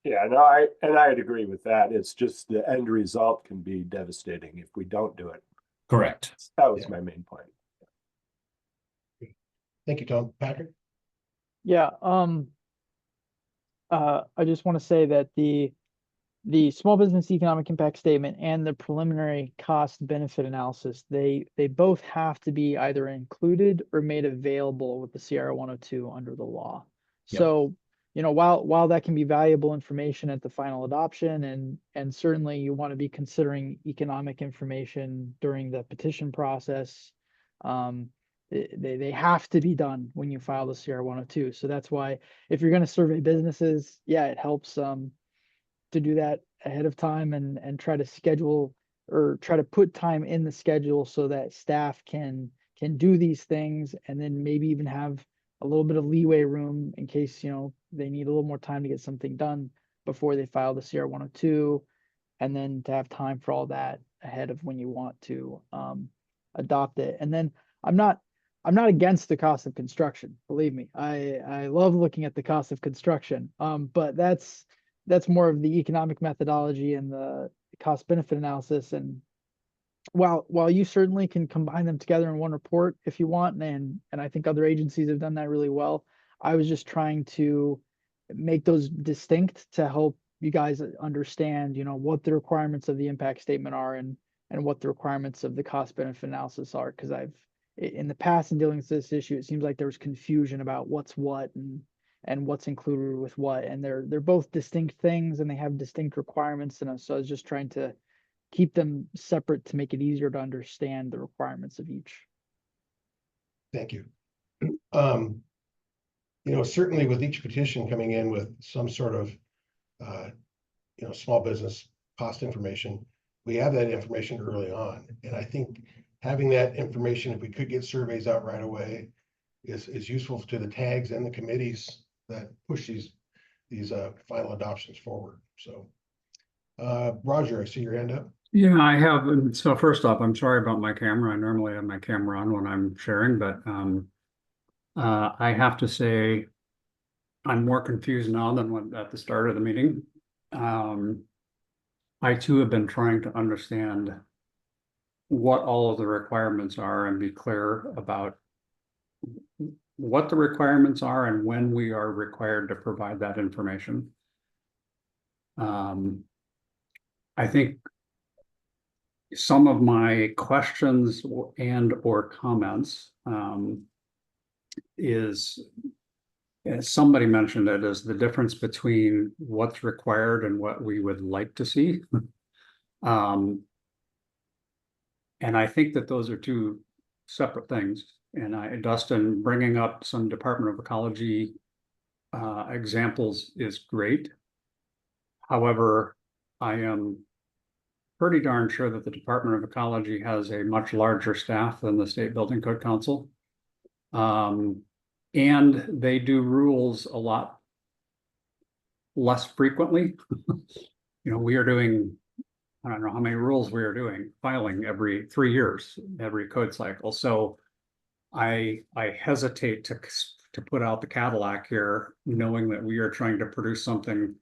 Yeah, no, I'd agree with that. It's just the end result can be devastating if we don't do it. Correct. That was Yeah. my main point. Thank you, Tom. Patrick? Yeah, I just want to say that the small business economic impact statement and the preliminary cost benefit analysis, they both have to be either included or made available with the CR 102 under the law. Yep. So, while that can be valuable information at the final adoption, and certainly you want to be considering economic information during the petition process, they have to be done when you file the CR 102. So that's why if you're going to survey businesses, yeah, it helps to do that ahead of time and try to schedule or try to put time in the schedule so that staff can do these things, and then maybe even have a little bit of leeway room in case they need a little more time to get something done before they file the CR 102, and then to have time for all that ahead of when you want to adopt it. And then I'm not against the cost of construction. Believe me, I love looking at the cost of construction. But that's more of the economic methodology and the cost benefit analysis. And while you certainly can combine them together in one report if you want, and I think other agencies have done that really well, I was just trying to make those distinct to help you guys understand, what the requirements of the impact statement are and what the requirements of the cost benefit analysis are. Because in the past in dealing with this issue, it seems like there was confusion about what's what and what's included with what, and they're both distinct things and they have distinct requirements. And so I was just trying to keep them separate to make it easier to understand the requirements of each. Thank you. Certainly with each petition coming in with some sort of, small business cost information, we have that information early on. And I think having that information, if we could get surveys out right away, is useful to the tags and the committees that push these final adoptions forward. So, Roger, I see your hand up. Yeah, I have. So first off, I'm sorry about my camera. I normally have my camera on when I'm sharing, but I have to say I'm more confused now than when at the start of the meeting. I too have been trying to understand what all of the requirements are and be clear about what the requirements are and when we are required to provide that information. I think some of my questions or comments is, as somebody mentioned it, is the difference between what's required and what we would like to see. And I think that those are two separate things. And Dustin, bringing up some Department of Ecology examples is great. However, I am pretty darn sure that the Department of Ecology has a much larger staff than the State Building Code Council. And they do rules a lot less frequently. You know, we are doing, I don't know how many rules we are doing, filing every 3 years, every code cycle. So I hesitate to put out the Cadillac here, knowing that we are trying to produce something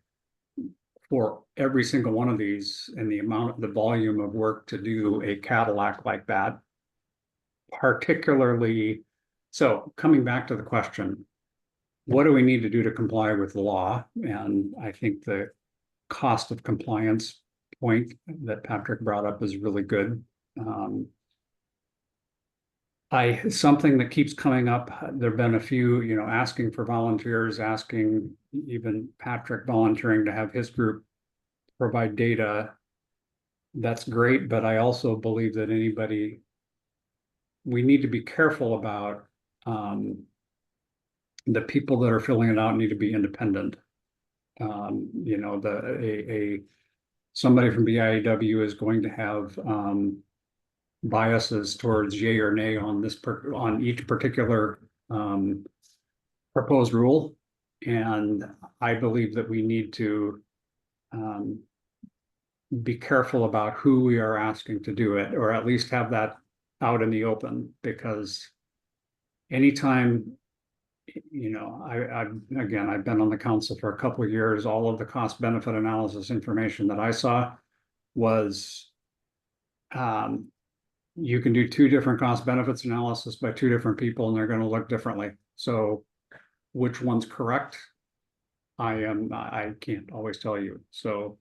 for every single one of these and the volume of work to do a Cadillac like that. Particularly, so coming back to the question, what do we need to do to comply with the law? And I think the cost of compliance point that Patrick brought up is really good. Something that keeps coming up, there've been a few, you know, asking for volunteers, asking even Patrick volunteering to have his group provide data. That's great, but I also believe that we need to be careful about the people that are filling it out need to be independent. You know, somebody from BIAW is going to have biases towards yay or nay on on each particular proposed rule. And I believe that we need to be careful about who we are asking to do it, or at least have that out in the open, because anytime, you know, I've been on the council for a couple of years, all of the cost benefit analysis information that I saw was you can do 2 different cost benefits analysis by 2 different people and they're going to look differently. So which one's correct? I can't always tell you. So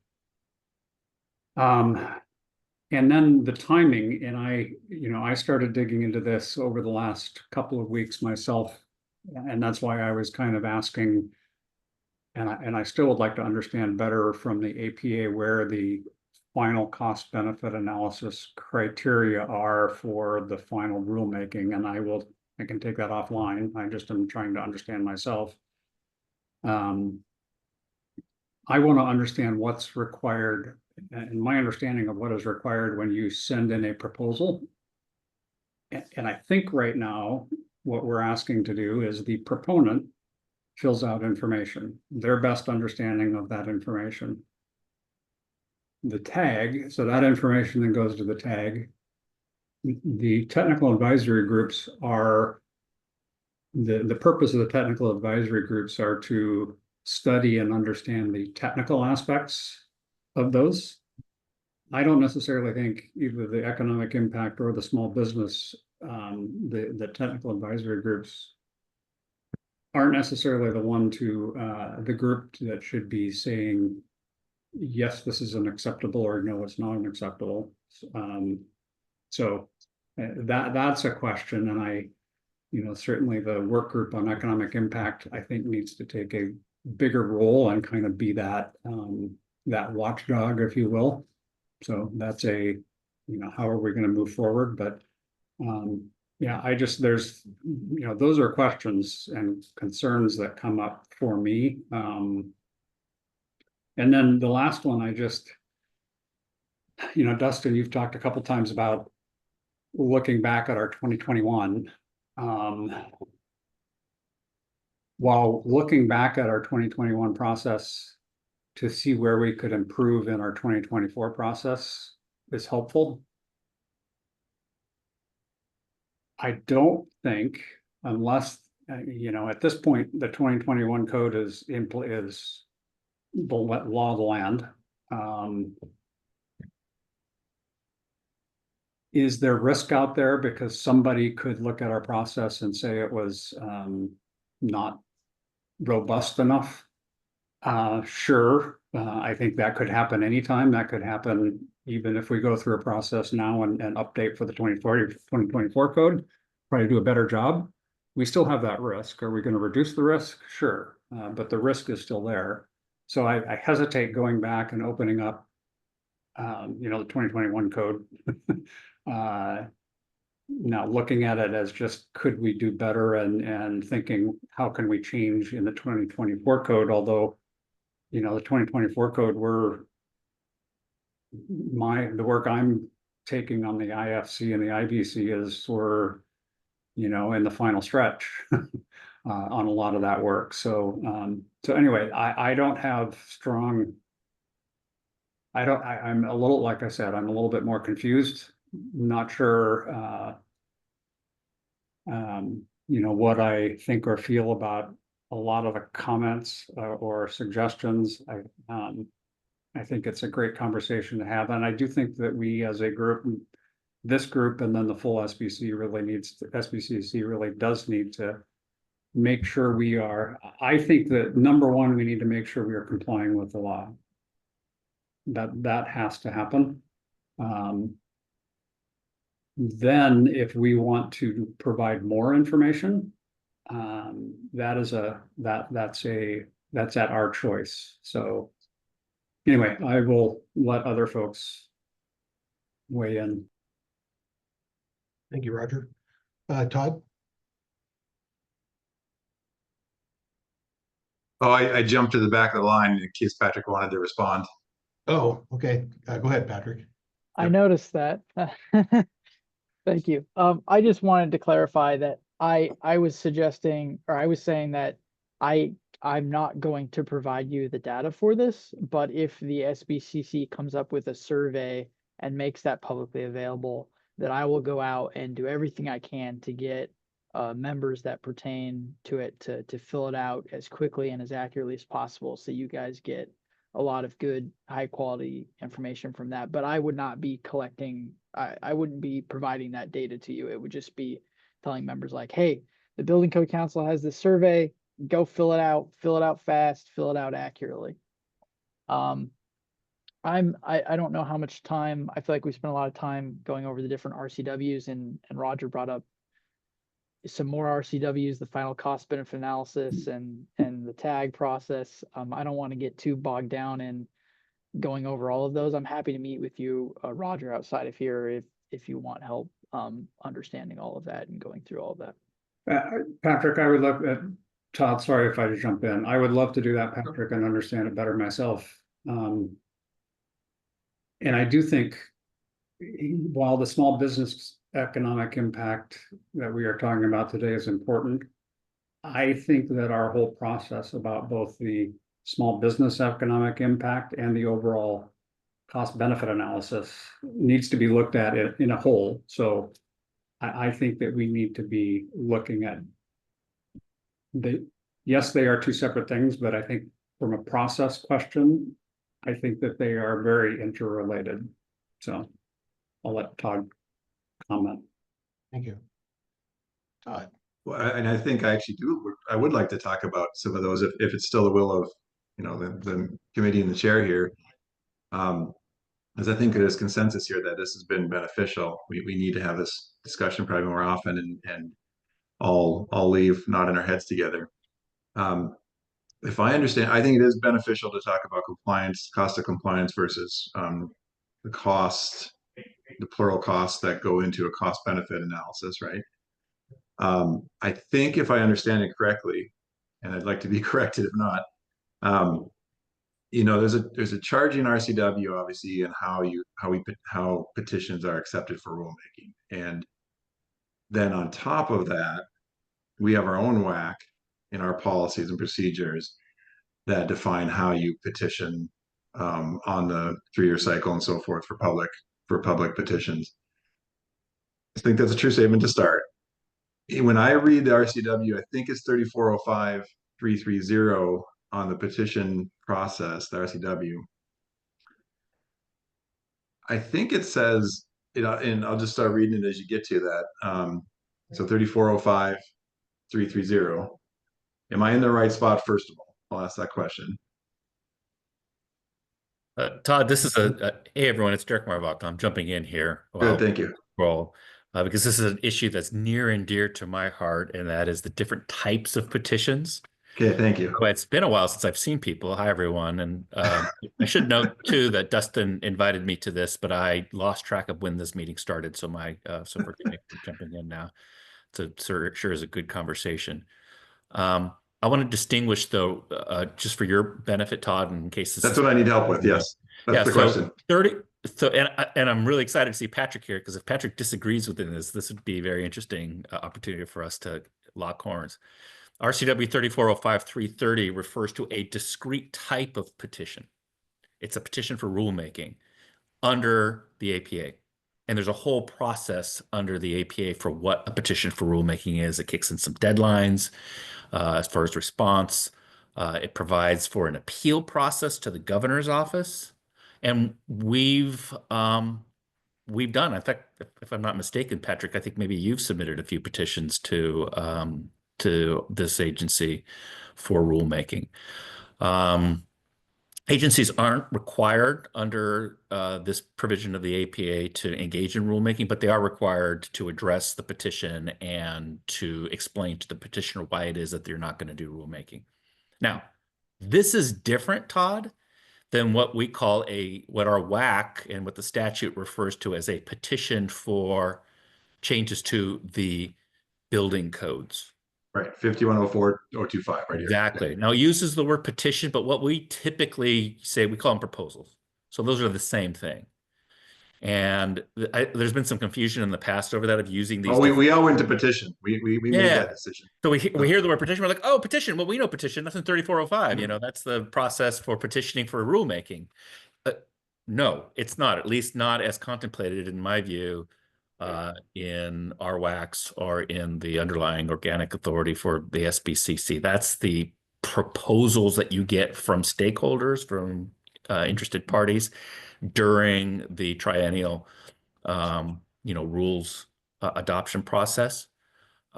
and then the timing, and I started digging into this over the last couple of weeks myself, and that's why I was kind of asking, and I still would like to understand better from the APA where the final cost benefit analysis criteria are for the final rulemaking, and I can take that offline. I just am trying to understand myself. I want to understand what's required, and my understanding of what is required when you send in a proposal. And I think right now, what we're asking to do is the proponent fills out information, their best understanding of that information. The tag, so that information then goes to the tag. The technical advisory groups are, the purpose of the technical advisory groups are to study and understand the technical aspects of those. I don't necessarily think either the economic impact or the small business, the technical advisory groups aren't necessarily the group that should be saying, yes, this is unacceptable, or no, it's not unacceptable. So that's a question, and certainly the work group on economic impact, I think, needs to take a bigger role and kind of be that watchdog, if you will. So that's how are we going to move forward? But yeah, there's, those are questions and concerns that come up for me. And then the last one, Dustin, you've talked a couple times about looking back at our 2021. While looking back at our 2021 process to see where we could improve in our 2024 process is helpful. I don't think, unless, at this point, the 2021 code is the law of the land. Is there risk out there because somebody could look at our process and say it was not robust enough? Sure. I think that could happen anytime. That could happen even if we go through a process now and update for the 2024 code, probably do a better job. We still have that risk. Are we going to reduce the risk? Sure. But the risk is still there. So I hesitate going back and opening up, the 2021 code. Now looking at it as just, could we do better, and thinking, how can we change in the 2024 code? Although you know, the 2024 code, the work I'm taking on the IFC and the IBC is we're, you know, in the final stretch on a lot of that work. So, so anyway, I don't have strong, I'm a little, like I said, I'm a little bit more confused, not sure, you know, what I think or feel about a lot of the comments or suggestions. I think it's a great conversation to have, and I do think that we as a group, this group, and then the full SBCC really does need to make sure we are. I think that number one, we need to make sure we are complying with the law. That has to happen. Then if we want to provide more information, that's at our choice. So anyway, I will let other folks weigh in. Thank you, Roger. Todd? Oh, I jumped to the back of the line in case Patrick wanted to respond. Oh, okay. Go ahead, Patrick. I Yep. noticed that. Thank you. I just wanted to clarify that I was suggesting, or I was saying that I'm not going to provide you the data for this, but if the SBCC comes up with a survey and makes that publicly available, that I will go out and do everything I can to get members that pertain to it to fill it out as quickly and as accurately as possible, so you guys get a lot of good, high quality information from that. But I would not be collecting, I wouldn't be providing that data to you. It would just be telling members like, hey, the Building Code Council has this survey, go fill it out fast, fill it out accurately. I don't know how much time, I feel like we spent a lot of time going over the different RCWs, and Roger brought up some more RCWs, the final cost benefit analysis and the tag process. I don't want to get too bogged down in going over all of those. I'm happy to meet with you, Roger, outside of here if you want help understanding all of that and going through all of that. Patrick, I would love, Todd, sorry if I jump in. I would love to do that, Patrick, and understand it better myself. And I do think while the small business economic impact that we are talking about today is important, I think that our whole process about both the small business economic impact and the overall cost benefit analysis needs to be looked at in a whole. So I think that we need to be looking at yes, they are two separate things, but I think from a process question, I think that they are very interrelated. So I'll let Todd comment. Thank you. Todd? Well, and I think I actually I would like to talk about some of those if it's still the will of, you know, the committee and the chair here. As I think there's consensus here that this has been beneficial. We need to have this discussion probably more often and all leave nodding our heads together. If I understand, I think it is beneficial to talk about compliance, cost of compliance versus the cost, the plural costs that go into a cost benefit analysis, right? I think if I understand it correctly, and I'd like to be corrected if not, you know, there's a charging RCW obviously, and how petitions are accepted for rulemaking, and then on top of that, we have our own WAC in our policies and procedures that define how you petition on the 3-year cycle and so forth for public petitions. I think that's a true statement to start. When I read the RCW, I think it's 3405-330 on the petition process, the RCW. I think it says, you know, and I'll just start reading it as you get to that. So 3405-330. Am I in the right spot, first of all? I'll ask that question. Todd, this is hey everyone, it's Derek Marbach. I'm jumping in here. Good, thank you. Well, because this is an issue that's near and dear to my heart, and that is the different types of petitions. Okay, thank you. Well, it's been a while since I've seen people. Hi, everyone. And I should note, too, that Dustin invited me to this, but I lost track of when this meeting started. So forgive me for jumping in now. Sure is a good conversation. I want to distinguish though, just for your benefit, Todd, in case this That's is what I need help with. Yes, that's yeah, the so question. 30. So, and I'm really excited to see Patrick here, because if Patrick disagrees with this would be a very interesting opportunity for us to lock horns. RCW 3405-330 refers to a discrete type of petition. It's a petition for rulemaking under the APA. And there's a whole process under the APA for what a petition for rulemaking is. It kicks in some deadlines as far as response. It provides for an appeal process to the governor's office. And we've done, in fact, if I'm not mistaken, Patrick, I think maybe you've submitted a few petitions to this agency for rulemaking. Agencies aren't required under this provision of the APA to engage in rulemaking, but they are required to address the petition and to explain to the petitioner why it is that they're not going to do rulemaking. Now, this is different, Todd, than what we call what our WAC and what the statute refers to as a petition for changes to the building codes. Right, 5104-025, right here. Exactly. Now it uses the word petition, but what we typically say, we call them proposals. So those are the same thing. And there's been some confusion in the past over that of using these. Oh, we all went to petition. We made that decision. So we hear the word petition. We're like, oh, petition. Well, we know petition. That's in 3405. You know, that's the process for petitioning for rulemaking. No, it's not. At least not as contemplated, in my view, in our WACs or in the underlying organic authority for the SBCC. That's the proposals that you get from stakeholders, from interested parties during the triennial, rules adoption process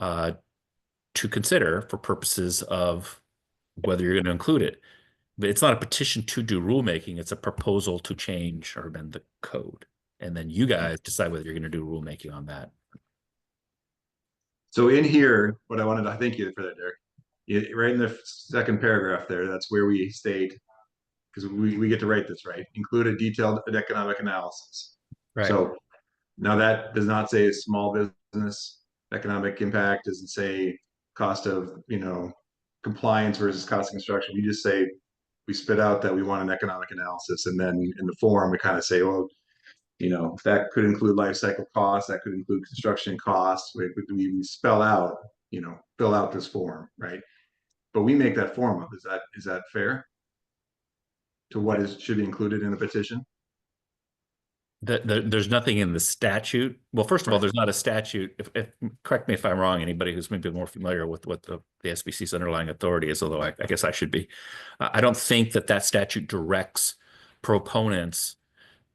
to consider for purposes of whether you're going to include it. But it's not a petition to do rulemaking. It's a proposal to change or amend the code. And then you guys decide whether you're going to do rulemaking on that. So in here, what I wanted to thank you for that, Derek. Right in the second paragraph there, that's where we state, because we get to write this, right? Include a detailed economic analysis. Right. So now that does not say small business economic impact, doesn't say cost of, compliance versus cost of construction. We just say, we spit out that we want an economic analysis. And then in the form, we kind of say, well, that could include life cycle costs, that could include construction costs. We spell out, fill out this form, right? But we make that form up. Is that fair to what should be included in a petition? There's nothing in the statute. Well, first of all, there's not a statute. Correct me if I'm wrong, anybody who's maybe more familiar with what the SBC's underlying authority is, although I guess I should be. I don't think that statute directs proponents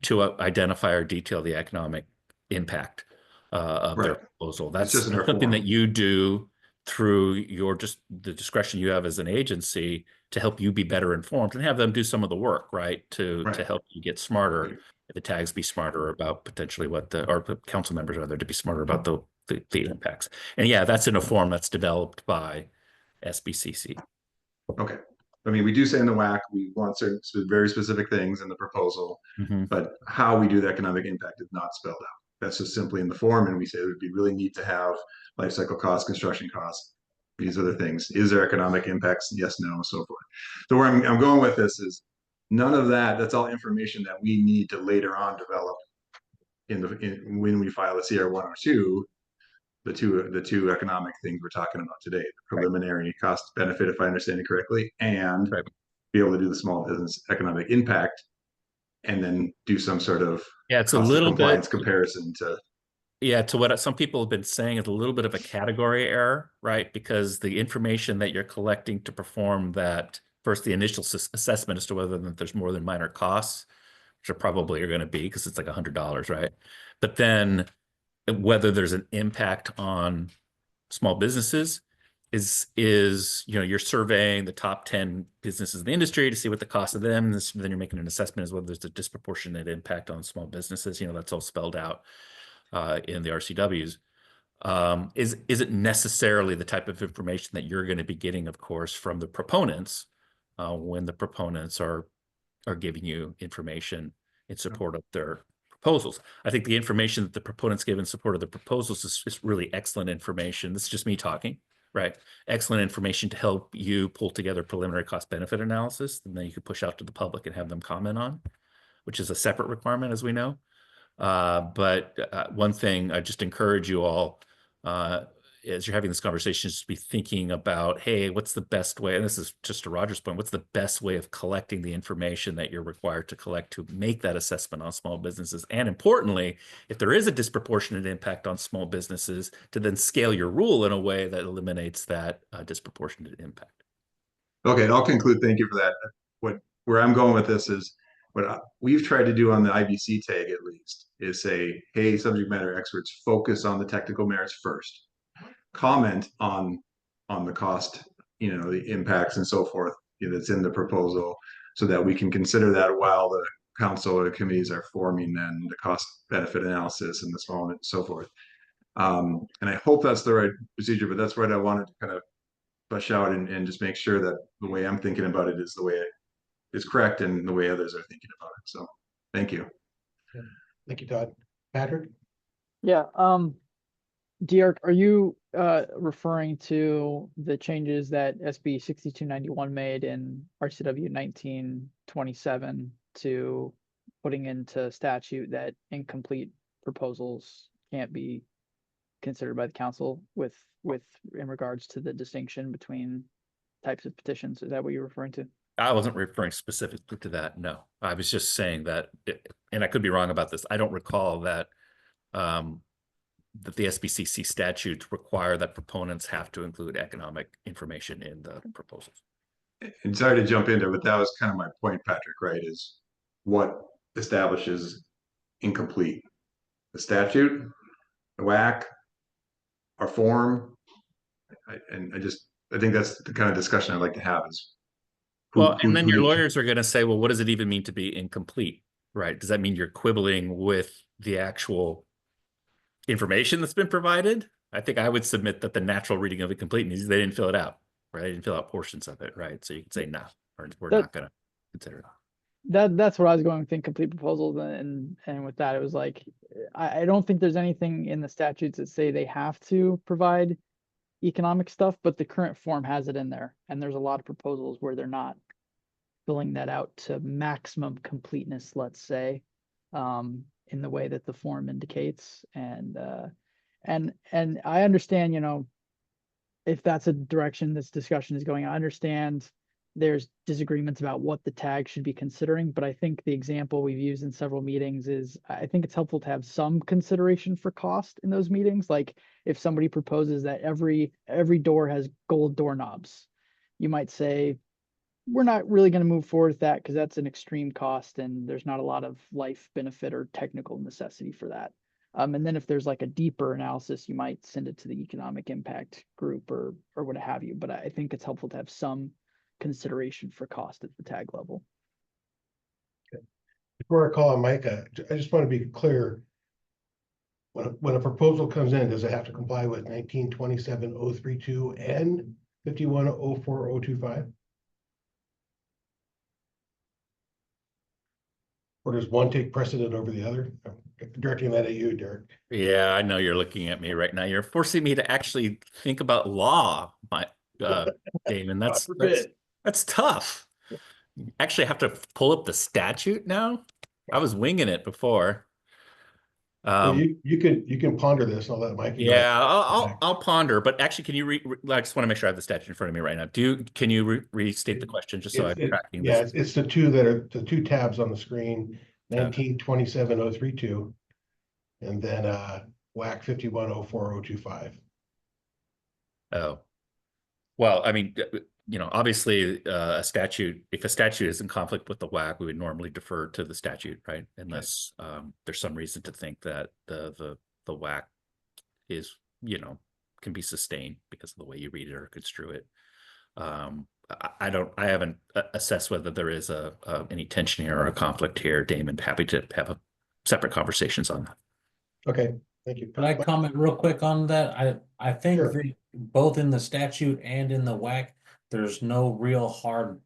to identify or detail the economic impact of their proposal. That's something that you do through the discretion you have as an agency to help you be better informed and have them do some of the work, right? To help you get smarter, the tags be smarter about potentially or council members rather, to be smarter about the impacts. And yeah, that's in a form that's developed by SBCC. Okay. I mean, we do say in the WAC, we want certain very specific things in the proposal, but how we do the economic impact is not spelled out. That's just simply in the form. And we say it would be really neat to have life cycle costs, construction costs, these other things. Is there economic impacts? Yes, no, so forth. So where I'm going with this is none of that. That's all information that we need to later on develop when we file a CR 102. The two economic things we're talking about today, the preliminary cost benefit, if I understand it correctly, and be able to do the small business economic impact, and then do some sort of it's a little compliance comparison to what some people have been saying is a little bit of a category error, right? Because the information that you're collecting to perform that first, the initial assessment as to whether there's more than minor costs, which are probably going to be because it's like $100, right? But then whether there's an impact on small businesses is you're surveying the top 10 businesses in the industry to see what the cost of them is. Then you're making an assessment as whether there's a disproportionate impact on small businesses. That's all spelled out in the RCWs. Isn't necessarily the type of information that you're going to be getting, of course, from the proponents when the proponents are giving you information in support of their proposals. I think the information that the proponents give in support of the proposals is really excellent information. This is just me talking, right? Excellent information to help you pull together preliminary cost benefit analysis, and then you can push out to the public and have them comment on, which is a separate requirement, as we know. But one thing I just encourage you all, as you're having this conversation, is to be thinking about, hey, what's the best way? And this is just to Roger's point, what's the best way of collecting the information that you're required to collect to make that assessment on small businesses? And importantly, if there is a disproportionate impact on small businesses, to then scale your rule in a way that eliminates that disproportionate impact. Okay, I'll conclude. Thank you for that. Where I'm going with this is we've tried to do on the IBC tag at least is say, hey, subject matter experts, focus on the technical merits first. Comment on the cost, the impacts and so forth that's in the proposal, so that we can consider that while the council or the committees are forming then the cost benefit analysis and the small and so forth. And I hope that's the right procedure, but that's what I wanted to kind of flesh out and just make sure that the way I'm thinking about it is the way it is correct and the way others are thinking about it. So thank you. Thank you, Todd. Patrick? Yeah, Deark, are you referring to the changes that SB 6291 made in RCW 1927 to putting into statute that incomplete proposals can't be considered by the council with in regards to the distinction between types of petitions? Is that what you're referring to? I wasn't referring specifically to that. No, I was just saying that, and I could be wrong about this. I don't recall that that the SBCC statutes require that proponents have to include economic information in the proposals. And sorry to jump into it, but that was kind of my point, Patrick, right? Is what establishes incomplete? The statute, the WAC, our form. I think that's the kind of discussion I'd like to have is and then your lawyers are going to say, well, what does it even mean to be incomplete, right? Does that mean you're quibbling with the actual information that's been provided? I think I would submit that the natural reading of incomplete means they didn't fill it out, right? They didn't fill out portions of it, right? So you could say, no, or we're not going to consider it. That's what I was going with incomplete proposals, and with that, it was like, I don't think there's anything in the statutes that say they have to provide economic stuff, but the current form has it in there, and there's a lot of proposals where they're not filling that out to maximum completeness, let's say, in the way that the form indicates. And I understand, if that's a direction this discussion is going, I understand there's disagreements about what the tag should be considering, but I think the example we've used in several meetings is, I think it's helpful to have some consideration for cost in those meetings. Like if somebody proposes that every door has gold doorknobs, you might say, we're not really going to move forward with that because that's an extreme cost and there's not a lot of life benefit or technical necessity for that. And then if there's like a deeper analysis, you might send it to the economic impact group or what have you. But I think it's helpful to have some consideration for cost at the tag level. Okay. Before I call on Mike, I just want to be clear. When a proposal comes in, does it have to comply with 1927-032 and 51-04025? Or does one take precedent over the other? I'm directing that at you, Derek. Yeah, I know you're looking at me right now. You're forcing me to actually think about law, Damon. That's tough. Actually, I have to pull up the statute now. I was winging it before. Well, you can ponder this. I'll let Mike. Yeah, I'll ponder. But actually, can you I just want to make sure I have the statute in front of me right now. Can you restate the question just so I'm tracking this? Yeah, it's the two tabs on the screen. 1927-032, and then WAC 51-04025. Oh, well, I mean, obviously, if a statute is in conflict with the WAC, we would normally defer to the statute, right? Unless there's some reason to think that the WAC is, can be sustained because of the way you read it or construe it. I haven't assessed whether there is any tension here or a conflict here. Damon, happy to have separate conversations on that. Okay, thank you. Can I comment real quick on that? I think Sure. that both in the statute and in the WAC, there's no real hard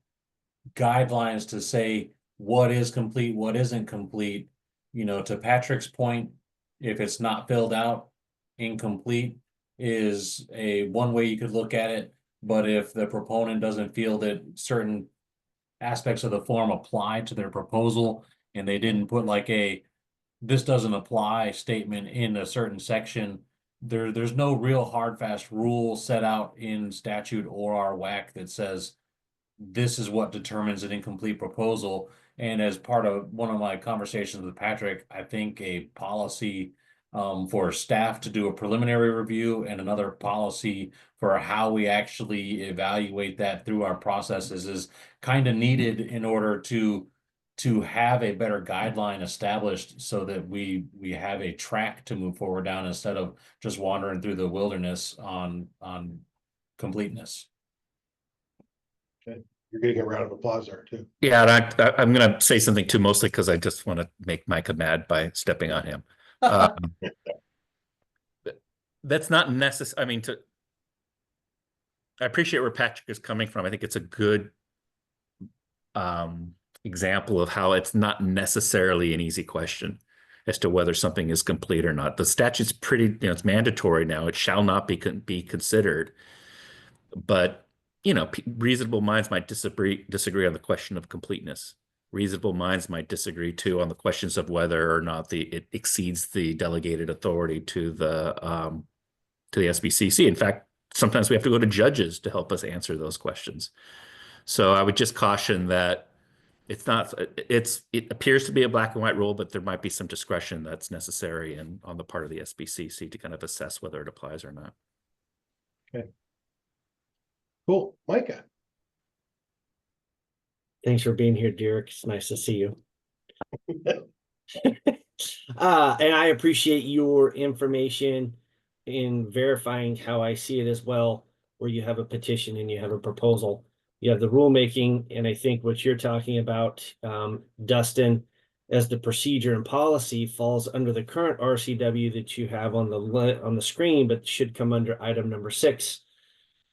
guidelines to say what is complete, what isn't complete. To Patrick's point, if it's not filled out, incomplete. is one way you could look at it. But if the proponent doesn't feel that certain aspects of the form apply to their proposal, and they didn't put like this doesn't apply statement in a certain section, there's no real hard fast rule set out in statute or our WAC that says this is what determines an incomplete proposal. And as part of one of my conversations with Patrick, I think a policy for staff to do a preliminary review and another policy for how we actually evaluate that through our processes is kind of needed in order to have a better guideline established so that we have a track to move forward down instead of just wandering through the wilderness on completeness. You're getting a round of applause there too. Yeah, and I'm going to say something too, mostly because I just want to make Micah mad by stepping on him. That's not necessary. I mean, I appreciate where Patrick is coming from. I think it's a good example of how it's not necessarily an easy question as to whether something is complete or not. The statute's pretty, it's mandatory now. It shall not be considered. But reasonable minds might disagree on the question of completeness. Reasonable minds might disagree too on the questions of whether or not it exceeds the delegated authority to the SBCC. In fact, sometimes we have to go to judges to help us answer those questions. So I would just caution that it appears to be a black and white rule, but there might be some discretion that's necessary on the part of the SBCC to kind of assess whether it applies or not. Okay. Cool. Micah. Thanks for being here, Derek. It's nice to see you. And I appreciate your information in verifying how I see it as well, where you have a petition and you have a proposal. You have the rulemaking, and I think what you're talking about, Dustin, as the procedure and policy falls under the current RCW that you have on the screen, but should come under item number 6.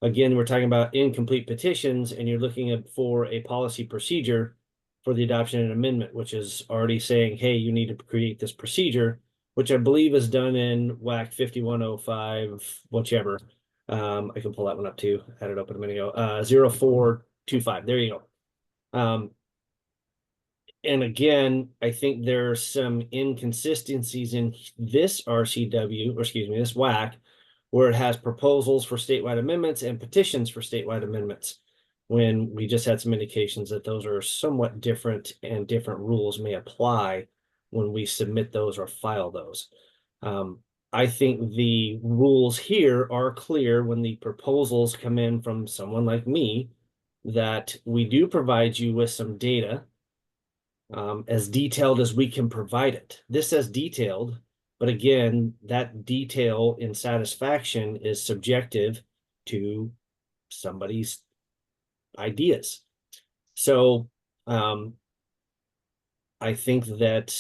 Again, we're talking about incomplete petitions, and you're looking for a policy procedure for the adoption and amendment, which is already saying, hey, you need to create this procedure, which I believe is done in WAC 5105, whichever. I can pull that one up too. I had it open a minute ago. 0425. There you go. And again, I think there's some inconsistencies in this RCW, or excuse me, this WAC, where it has proposals for statewide amendments and petitions for statewide amendments, when we just had some indications that those are somewhat different and different rules may apply when we submit those or file those. I think the rules here are clear when the proposals come in from someone like me, that we do provide you with some data as detailed as we can provide it. This says detailed, but again, that detail in satisfaction is subjective to somebody's ideas. So I think that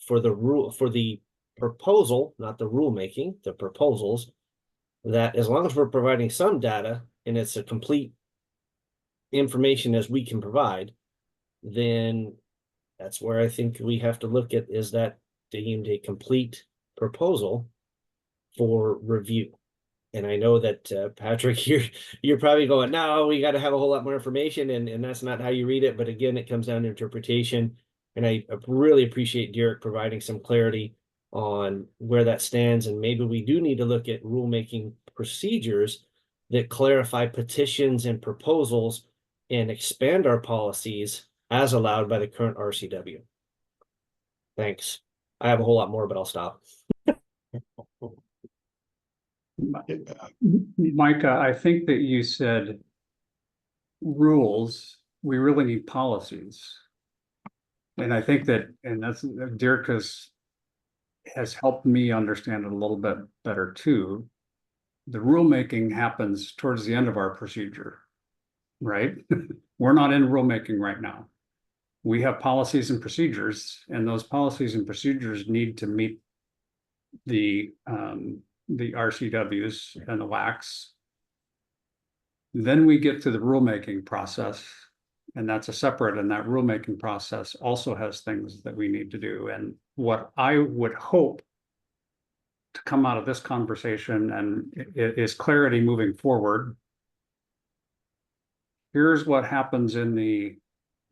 for the proposal, not the rulemaking, the proposals, that as long as we're providing some data and it's a complete information as we can provide, then that's where I think we have to look at, is that deemed a complete proposal for review? And I know that Patrick, you're probably going, no, we got to have a whole lot more information, and that's not how you read it. But again, it comes down to interpretation. And I really appreciate Derek providing some clarity on where that stands. And maybe we do need to look at rulemaking procedures that clarify petitions and proposals and expand our policies as allowed by the current RCW. Thanks. I have a whole lot more, but I'll stop. Micah, I think that you said rules, we really need policies. And I think that, and that's, Derek has helped me understand it a little bit better too. The rulemaking happens towards the end of our procedure, right? We're not in rulemaking right now. We have policies and procedures, and those policies and procedures need to meet the RCWs and the WACs. Then we get to the rulemaking process, and that's a separate, and that rulemaking process also has things that we need to do. And what I would hope to come out of this conversation and is clarity moving forward. Here's what happens in the,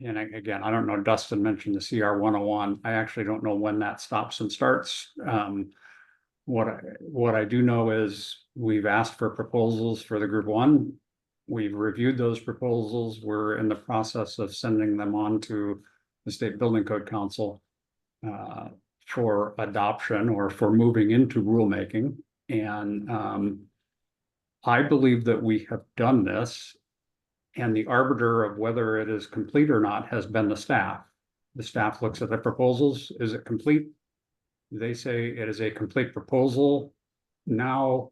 and again, I don't know, Dustin mentioned the CR 101. I actually don't know when that stops and starts. What I do know is we've asked for proposals for the group one. We've reviewed those proposals. We're in the process of sending them on to the State Building Code Council for adoption or for moving into rulemaking. And I believe that we have done this, and the arbiter of whether it is complete or not has been the staff. The staff looks at the proposals. Is it complete? They say it is a complete proposal. Now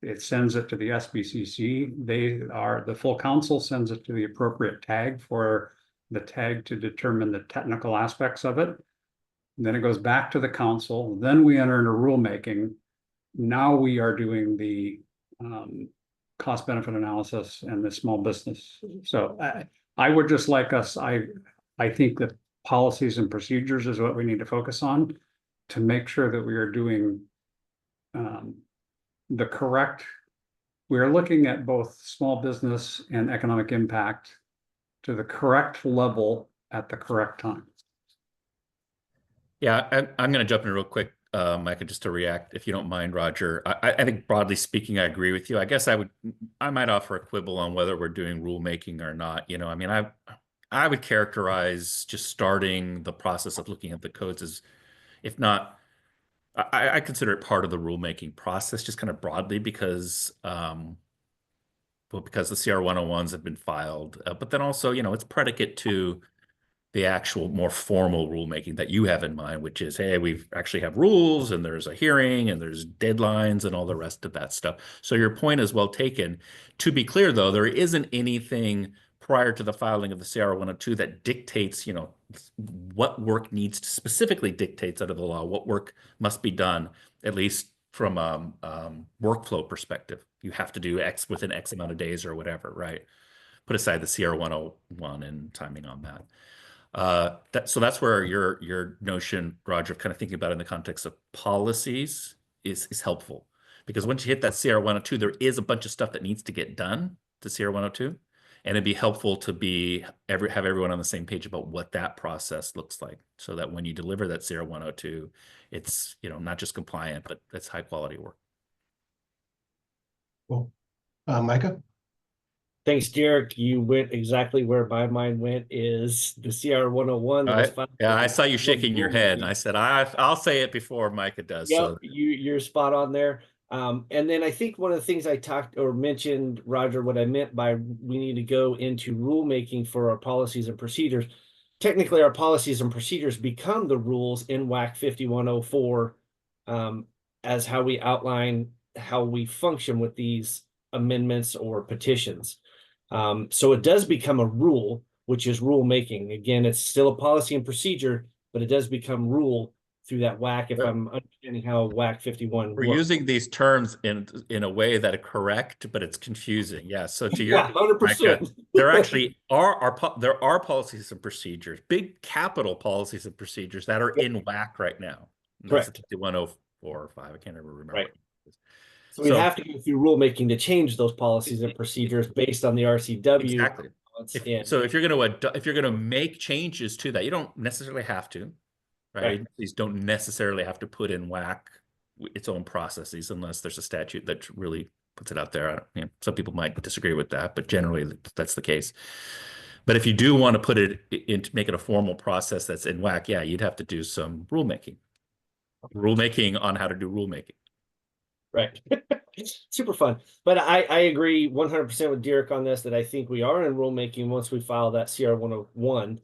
it sends it to the SBCC. The full council sends it to the appropriate tag for the tag to determine the technical aspects of it. Then it goes back to the council. Then we enter into rulemaking. Now we are doing the cost benefit analysis and the small business. So I would just like us, I think that policies and procedures is what we need to focus on to make sure that we are doing the correct, we are looking at both small business and economic impact to the correct level at the correct time. Yeah, I'm going to jump in real quick, Micah, just to react, if you don't mind, Roger. I think broadly speaking, I agree with you. I guess I might offer a quibble on whether we're doing rulemaking or not. You know, I mean, I would characterize just starting the process of looking at the codes as, if not, I consider it part of the rulemaking process, just kind of broadly, because because the CR 101s have been filed, but then also, you know, it's predicate to the actual more formal rulemaking that you have in mind, which is, hey, we've actually have rules and there's a hearing and there's deadlines and all the rest of that stuff. So your point is well taken. To be clear, though, there isn't anything prior to the filing of the CR 102 that dictates, you know, what work needs to specifically dictates out of the law, what work must be done, at least from a workflow perspective. You have to do X within X amount of days or whatever, right? Put aside the CR 101 and timing on that. So that's where your notion, Roger, of kind of thinking about it in the context of policies is helpful, because once you hit that CR 102, there is a bunch of stuff that needs to get done to CR 102, and it'd be helpful to have everyone on the same page about what that process looks like, so that when you deliver that CR 102, it's, you know, not just compliant, but it's high quality work. Cool. Micah? Thanks, Derek. You went exactly where my mind went, is the CR 101 that was filed. Yeah, I saw you shaking your head, and I said, I'll say it before Micah does. Yep, So you're spot on there. And then I think one of the things I talked or mentioned, Roger, what I meant by we need to go into rulemaking for our policies and procedures. Technically, our policies and procedures become the rules in WAC 5104 as how we outline how we function with these amendments or petitions. So it does become a rule, which is rulemaking. Again, it's still a policy and procedure, but it does become rule through that WAC, if I'm understanding how WAC 51 we're works. using these terms in a way that are correct, but it's confusing. Yeah. So to your 100%. there actually there are policies and procedures, big capital policies and procedures that are in WAC right now. And that's Correct. 5104 or 5. I can't ever remember. Right. So we have to go through rulemaking to change those policies and procedures based on the RCW. Exactly. So if you're going to make changes to that, you don't necessarily have to, right? These don't necessarily have to put in WAC its own processes unless there's a statute that really puts it out there. Some people might disagree with that, but generally that's the case. But if you do want to put it in, to make it a formal process that's in WAC, yeah, you'd have to do some rulemaking on how to do rulemaking. Right. Super fun. But I agree 100% with Derek on this, that I think we are in rulemaking once we file that CR 101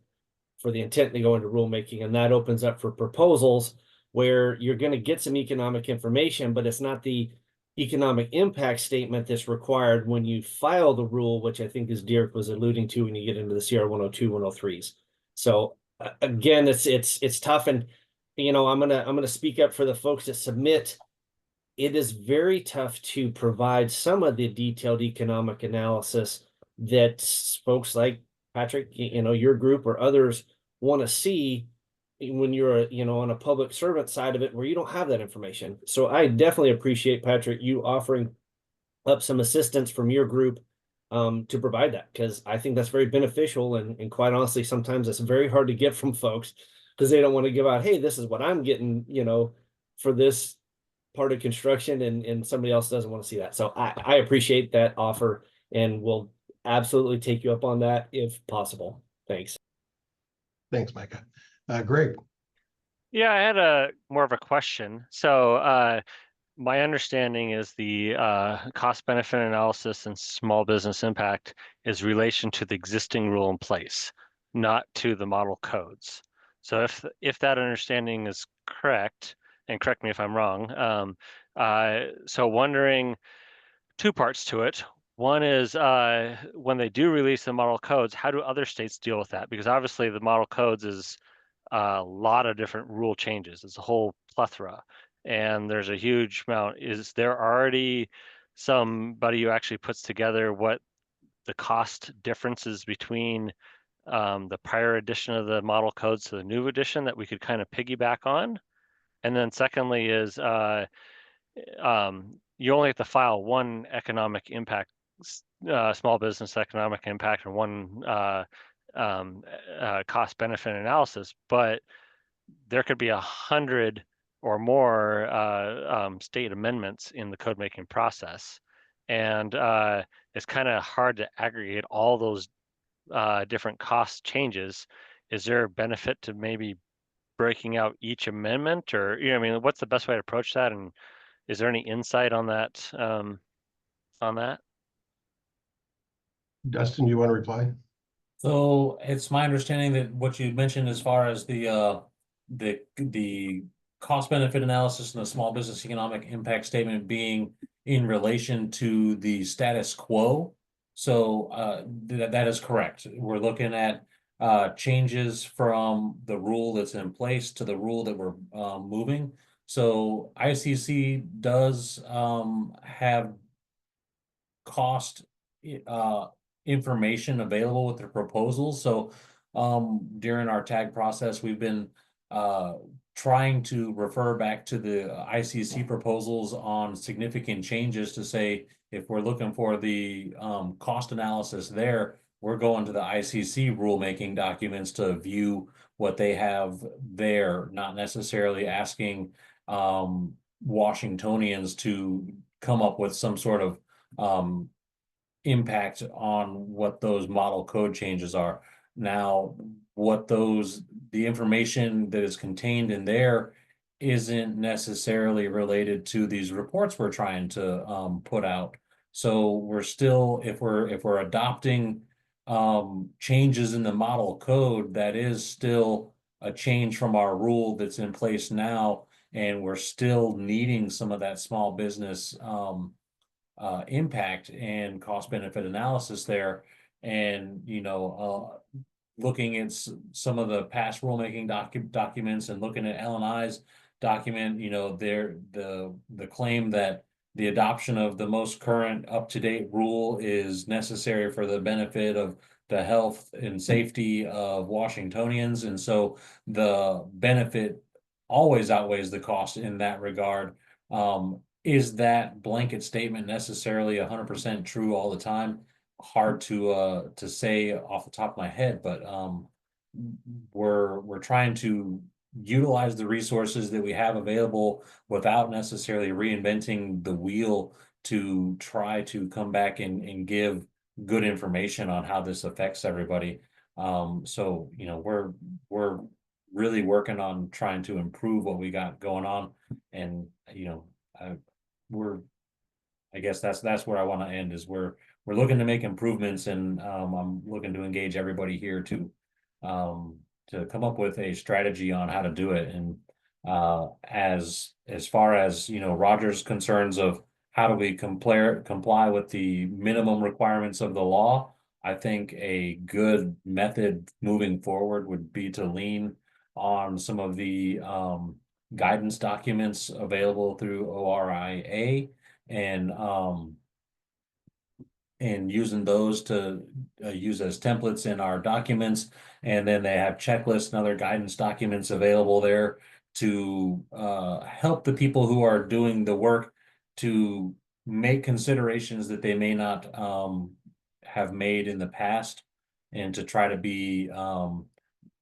for the intent to go into rulemaking. And that opens up for proposals where you're going to get some economic information, but it's not the economic impact statement that's required when you file the rule, which I think is Derek was alluding to when you get into the CR 102, 103s. So again, it's tough. And, you know, I'm going to speak up for the folks that submit. It is very tough to provide some of the detailed economic analysis that folks like Patrick, you know, your group or others want to see when you're, on a public servant side of it where you don't have that information. So I definitely appreciate, Patrick, you offering up some assistance from your group to provide that, because I think that's very beneficial. And quite honestly, sometimes it's very hard to get from folks because they don't want to give out, hey, this is what I'm getting, for this part of construction, and somebody else doesn't want to see that. So I appreciate that offer, and will absolutely take you up on that if possible. Thanks. Thanks, Micah. Greg, Yeah, I had a more of a question. So my understanding is the cost benefit analysis and small business impact is relation to the existing rule in place, not to the model codes. So if that understanding is correct, and correct me if I'm wrong, so wondering two parts to it. One is when they do release the model codes, how do other states deal with that? Because obviously the model codes is a lot of different rule changes. It's a whole plethora, and there's a huge amount. Is there already somebody who actually puts together what the cost differences between the prior edition of the model codes to the new edition that we could kind of piggyback on? And then secondly is you only have to file one economic impact, small business economic impact, and one cost benefit analysis, but there could be 100 or more state amendments in the code making process. And it's kind of hard to aggregate all those different cost changes. Is there a benefit to maybe breaking out each amendment, or, I mean, what's the best way to approach that? And is there any insight on that? Dustin, you want to reply? So it's my understanding that what you mentioned as far as the cost benefit analysis and the small business economic impact statement being in relation to the status quo. So that is correct. We're looking at changes from the rule that's in place to the rule that we're moving. So ICC does have cost information available with their proposals. So during our tag process, we've been trying to refer back to the ICC proposals on significant changes to say, if we're looking for the cost analysis there, we're going to the ICC rulemaking documents to view what they have there, not necessarily asking Washingtonians to come up with some sort of impact on what those model code changes are. Now, the information that is contained in there isn't necessarily related to these reports we're trying to put out. So we're still, if we're adopting changes in the model code, that is still a change from our rule that's in place now, and we're still needing some of that small business impact and cost benefit analysis there. And looking at some of the past rulemaking documents and looking at L&I's document, the claim that the adoption of the most current up-to-date rule is necessary for the benefit of the health and safety of Washingtonians, and so the benefit always outweighs the cost in that regard. Is that blanket statement necessarily 100% true all the time? Hard to say off the top of my head, but we're trying to utilize the resources that we have available without necessarily reinventing the wheel to try to come back and give good information on how this affects everybody. So we're really working on trying to improve what we got going on, and I guess that's where I want to end, is we're looking to make improvements, and I'm looking to engage everybody here to come up with a strategy on how to do it. And as far as Roger's concerns of how do we comply with the minimum requirements of the law, I think a good method moving forward would be to lean on some of the guidance documents available through ORIA, and and using those to use as templates in our documents. And then they have checklists and other guidance documents available there to help the people who are doing the work to make considerations that they may not have made in the past, and to try to be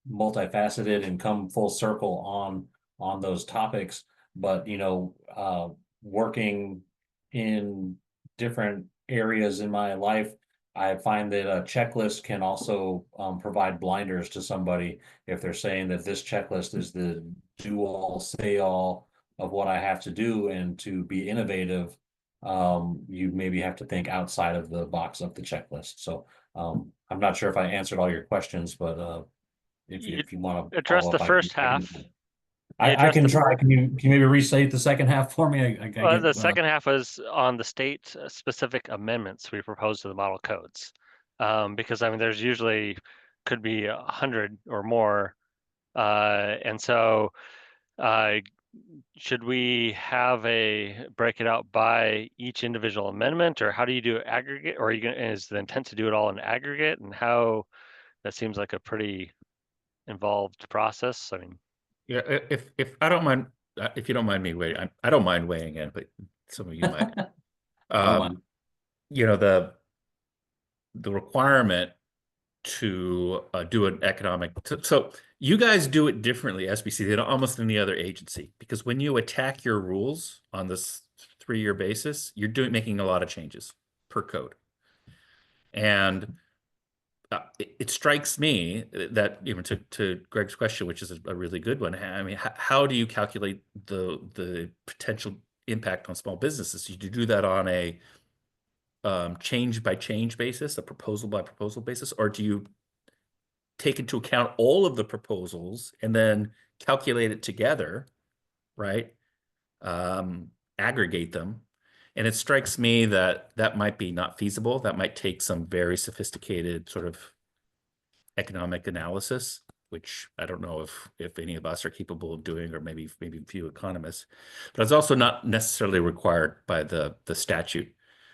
multifaceted and come full circle on those topics. But working in different areas in my life, I find that a checklist can also provide blinders to somebody if they're saying that this checklist is the do all, say all of what I have to do. And to be innovative, you maybe have to think outside of the box of the checklist. So I'm not sure if I answered all your questions, but if you want to Address follow the up, first half. I addressed can the try. Can you maybe restate the second half for me? I Well, get the second half was on the state specific amendments we proposed to the model codes. Because I mean, there's usually could be 100 or more. And so should we have break it out by each individual amendment, or how do you do aggregate? Or are you is the intent to do it all in aggregate? And how, that seems like a pretty involved process. I mean, Yeah, if I don't mind, if you don't mind me waiting, I don't mind weighing in, but some of you might. mind. The requirement to do an economic, so you guys do it differently, SBC, than almost any other agency, because when you attack your rules on this 3-year basis, you're making a lot of changes per code. And it strikes me that, to Greg's question, which is a really good one. I mean, how do you calculate the potential impact on small businesses? Do you do that on a change by change basis, a proposal by proposal basis, or do you take into account all of the proposals and then calculate it together, right? Aggregate them. And it strikes me that that might be not feasible. That might take some very sophisticated sort of economic analysis, which I don't know if any of us are capable of doing, or maybe few economists. But it's also not necessarily required by the statute.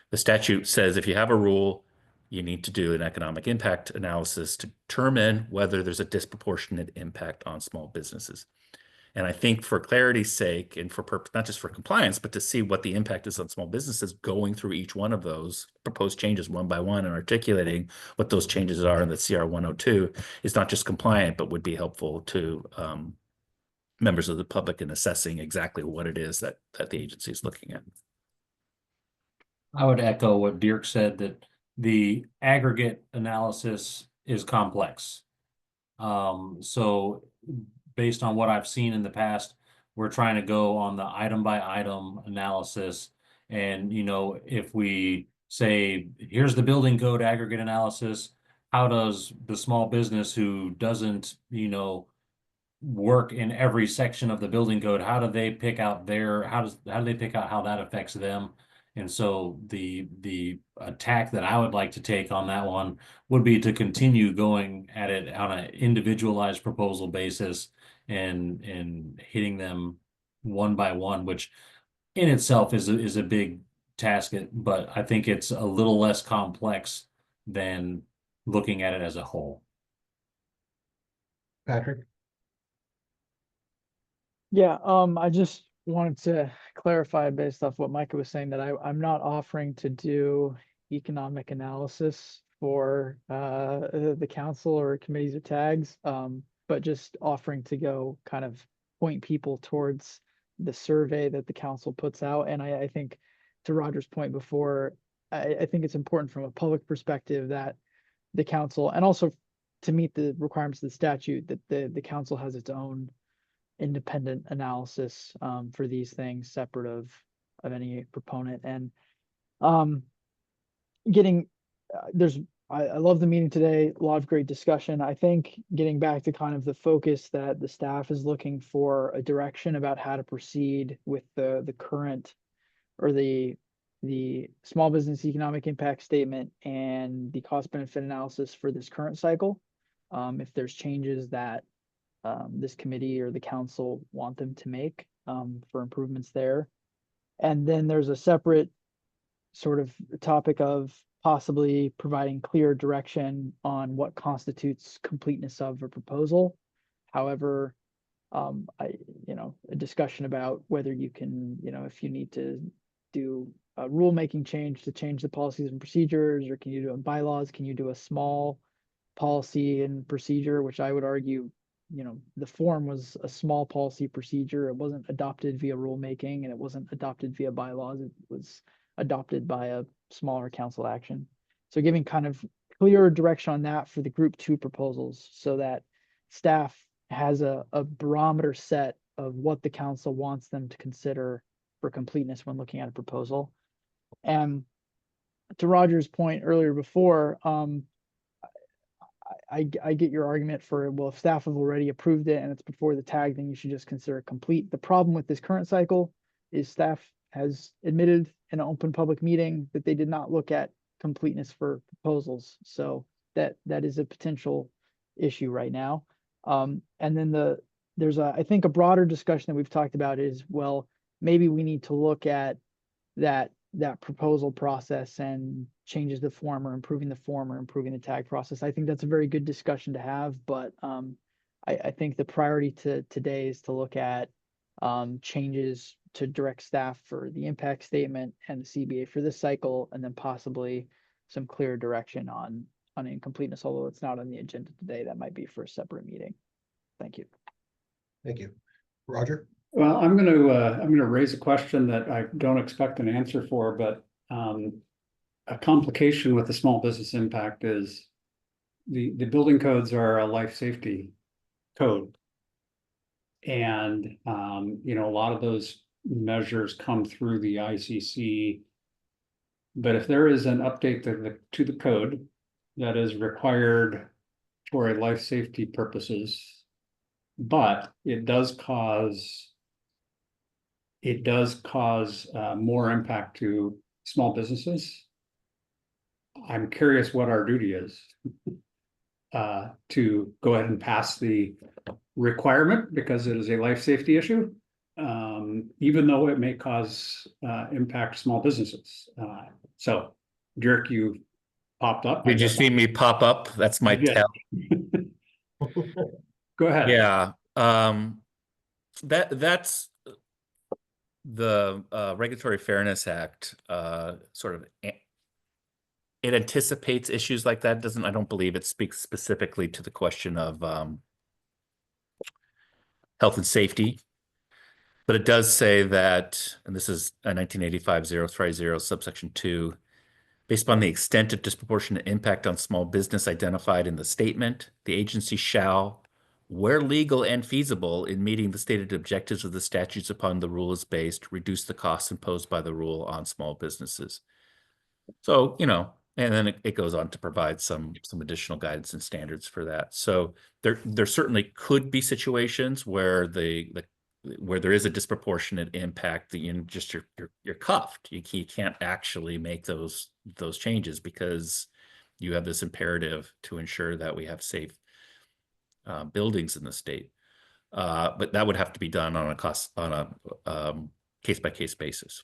The statute says if you have a rule, you need to do an economic impact analysis to determine whether there's a disproportionate impact on small businesses. And I think for clarity's sake, and for purpose, not just for compliance, but to see what the impact is on small businesses, going through each one of those proposed changes one by one and articulating what those changes are in the CR 102 is not just compliant, but would be helpful to members of the public in assessing exactly what it is that the agency is looking at. I would echo what Dirk said, that the aggregate analysis is complex. So based on what I've seen in the past, we're trying to go on the item by item analysis. And, if we say, here's the building code aggregate analysis, how does the small business who doesn't, work in every section of the building code, how do they pick out how do they pick out how that affects them? And so the attack that I would like to take on that one would be to continue going at it on an individualized proposal basis and hitting them one by one, which in itself is a big task, but I think it's a little less complex than looking at it as a whole. Patrick? Yeah, I just wanted to clarify based off what Micah was saying that I'm not offering to do economic analysis for the council or committees or tags, but just offering to go kind of point people towards the survey that the council puts out. And I think, to Roger's point before, I think it's important from a public perspective that the council, and also to meet the requirements of the statute, that the council has its own independent analysis for these things, separate of any proponent. And I love the meeting today, a lot of great discussion. I think getting back to kind of the focus that the staff is looking for a direction about how to proceed with the current, or the small business economic impact statement and the cost benefit analysis for this current cycle. If there's changes that this committee or the council want them to make for improvements there. And then there's a separate sort of topic of possibly providing clear direction on what constitutes completeness of a proposal. However, a discussion about whether you can, if you need to do a rulemaking change to change the policies and procedures, or can you do it in bylaws? Can you do a small policy and procedure, which I would argue, the form was a small policy procedure. It wasn't adopted via rulemaking, and it wasn't adopted via bylaws. It was adopted by a smaller council action. So giving kind of clearer direction on that for the group 2 proposals, so that staff has a barometer set of what the council wants them to consider for completeness when looking at a proposal. And to Roger's point earlier before, I get your argument for, well, if staff have already approved it and it's before the tag, then you should just consider it complete. The problem with this current cycle is staff has admitted in an open public meeting that they did not look at completeness for proposals. So that is a potential issue right now. And then there's I think a broader discussion that we've talked about is, well, maybe we need to look at that proposal process and changes the form, or improving the form, or improving the tag process. I think that's a very good discussion to have, but I think the priority today is to look at changes to direct staff for the impact statement and the CBA for this cycle, and then possibly some clear direction on incompleteness, although it's not on the agenda today. That might be for a separate meeting. Thank you. Thank you. Roger? Well, I'm gonna raise a question that I don't expect an answer for, but a complication with the small business impact is the building codes are a life safety code. And a lot of those measures come through the ICC. But if there is an update to the code that is required for a life safety purposes, but it does cause more impact to small businesses, I'm curious what our duty is to go ahead and pass the requirement, because it is a life safety issue, even though it may cause impact small businesses. So Dirk, you popped up. Did you see me pop up? That's my tell. Go ahead. Yeah. That's the Regulatory Fairness Act sort of it anticipates issues like that. I don't believe it speaks specifically to the question of health and safety, but it does say that, and this is a 1985-030 subsection 2, based upon the extent of disproportionate impact on small business identified in the statement, the agency shall, where legal and feasible in meeting the stated objectives of the statutes upon the rule is based, reduce the costs imposed by the rule on small businesses. So, and then it goes on to provide some additional guidance and standards for that. So there certainly could be situations where where there is a disproportionate impact that you're cuffed. You can't actually make those changes because you have this imperative to ensure that we have safe buildings in the state. But that would have to be done on a case-by-case basis.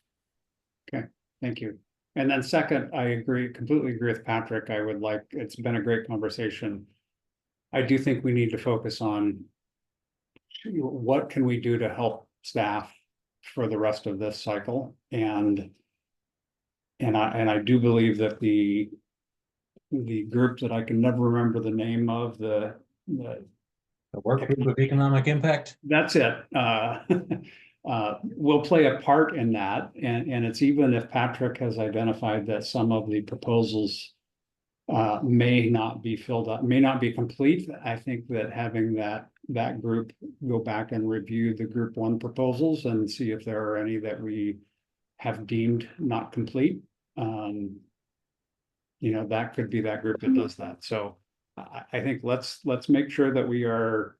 Okay, thank you. And then second, I completely agree with Patrick. It's been a great conversation. I do think we need to focus on what can we do to help staff for the rest of this cycle. And I do believe that the group that I can never remember the name of, the Work Group of Economic Impact. That's it. Will play a part in that. And it's even if Patrick has identified that some of the proposals may not be filled up, may not be complete. I think that having that group go back and review the group 1 proposals and see if there are any that we have deemed not complete. That could be that group that does that. So I think let's make sure that we are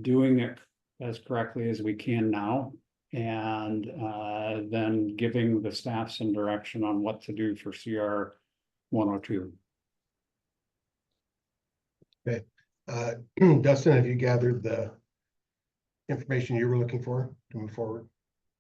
doing it as correctly as we can now, and then giving the staff some direction on what to do for CR 102. Okay. Dustin, have you gathered the information you were looking for to move forward?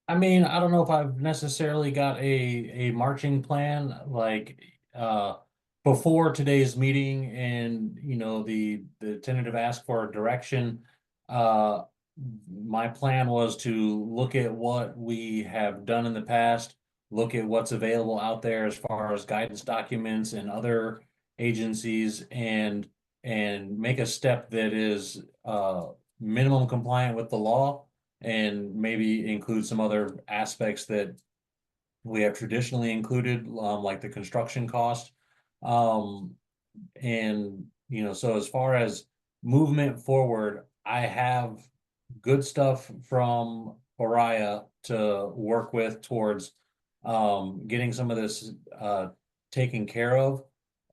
I mean, I don't know if I've necessarily got a marching plan. Like, before today's meeting and, you know, the tentative ask for direction, my plan was to look at what we have done in the past, look at what's available out there as far as guidance documents and other agencies, and make a step that is minimum compliant with the law, and maybe include some other aspects that we have traditionally included, like the construction cost. And, you know, so as far as movement forward, I have good stuff from Oriah to work with towards getting some of this taken care of.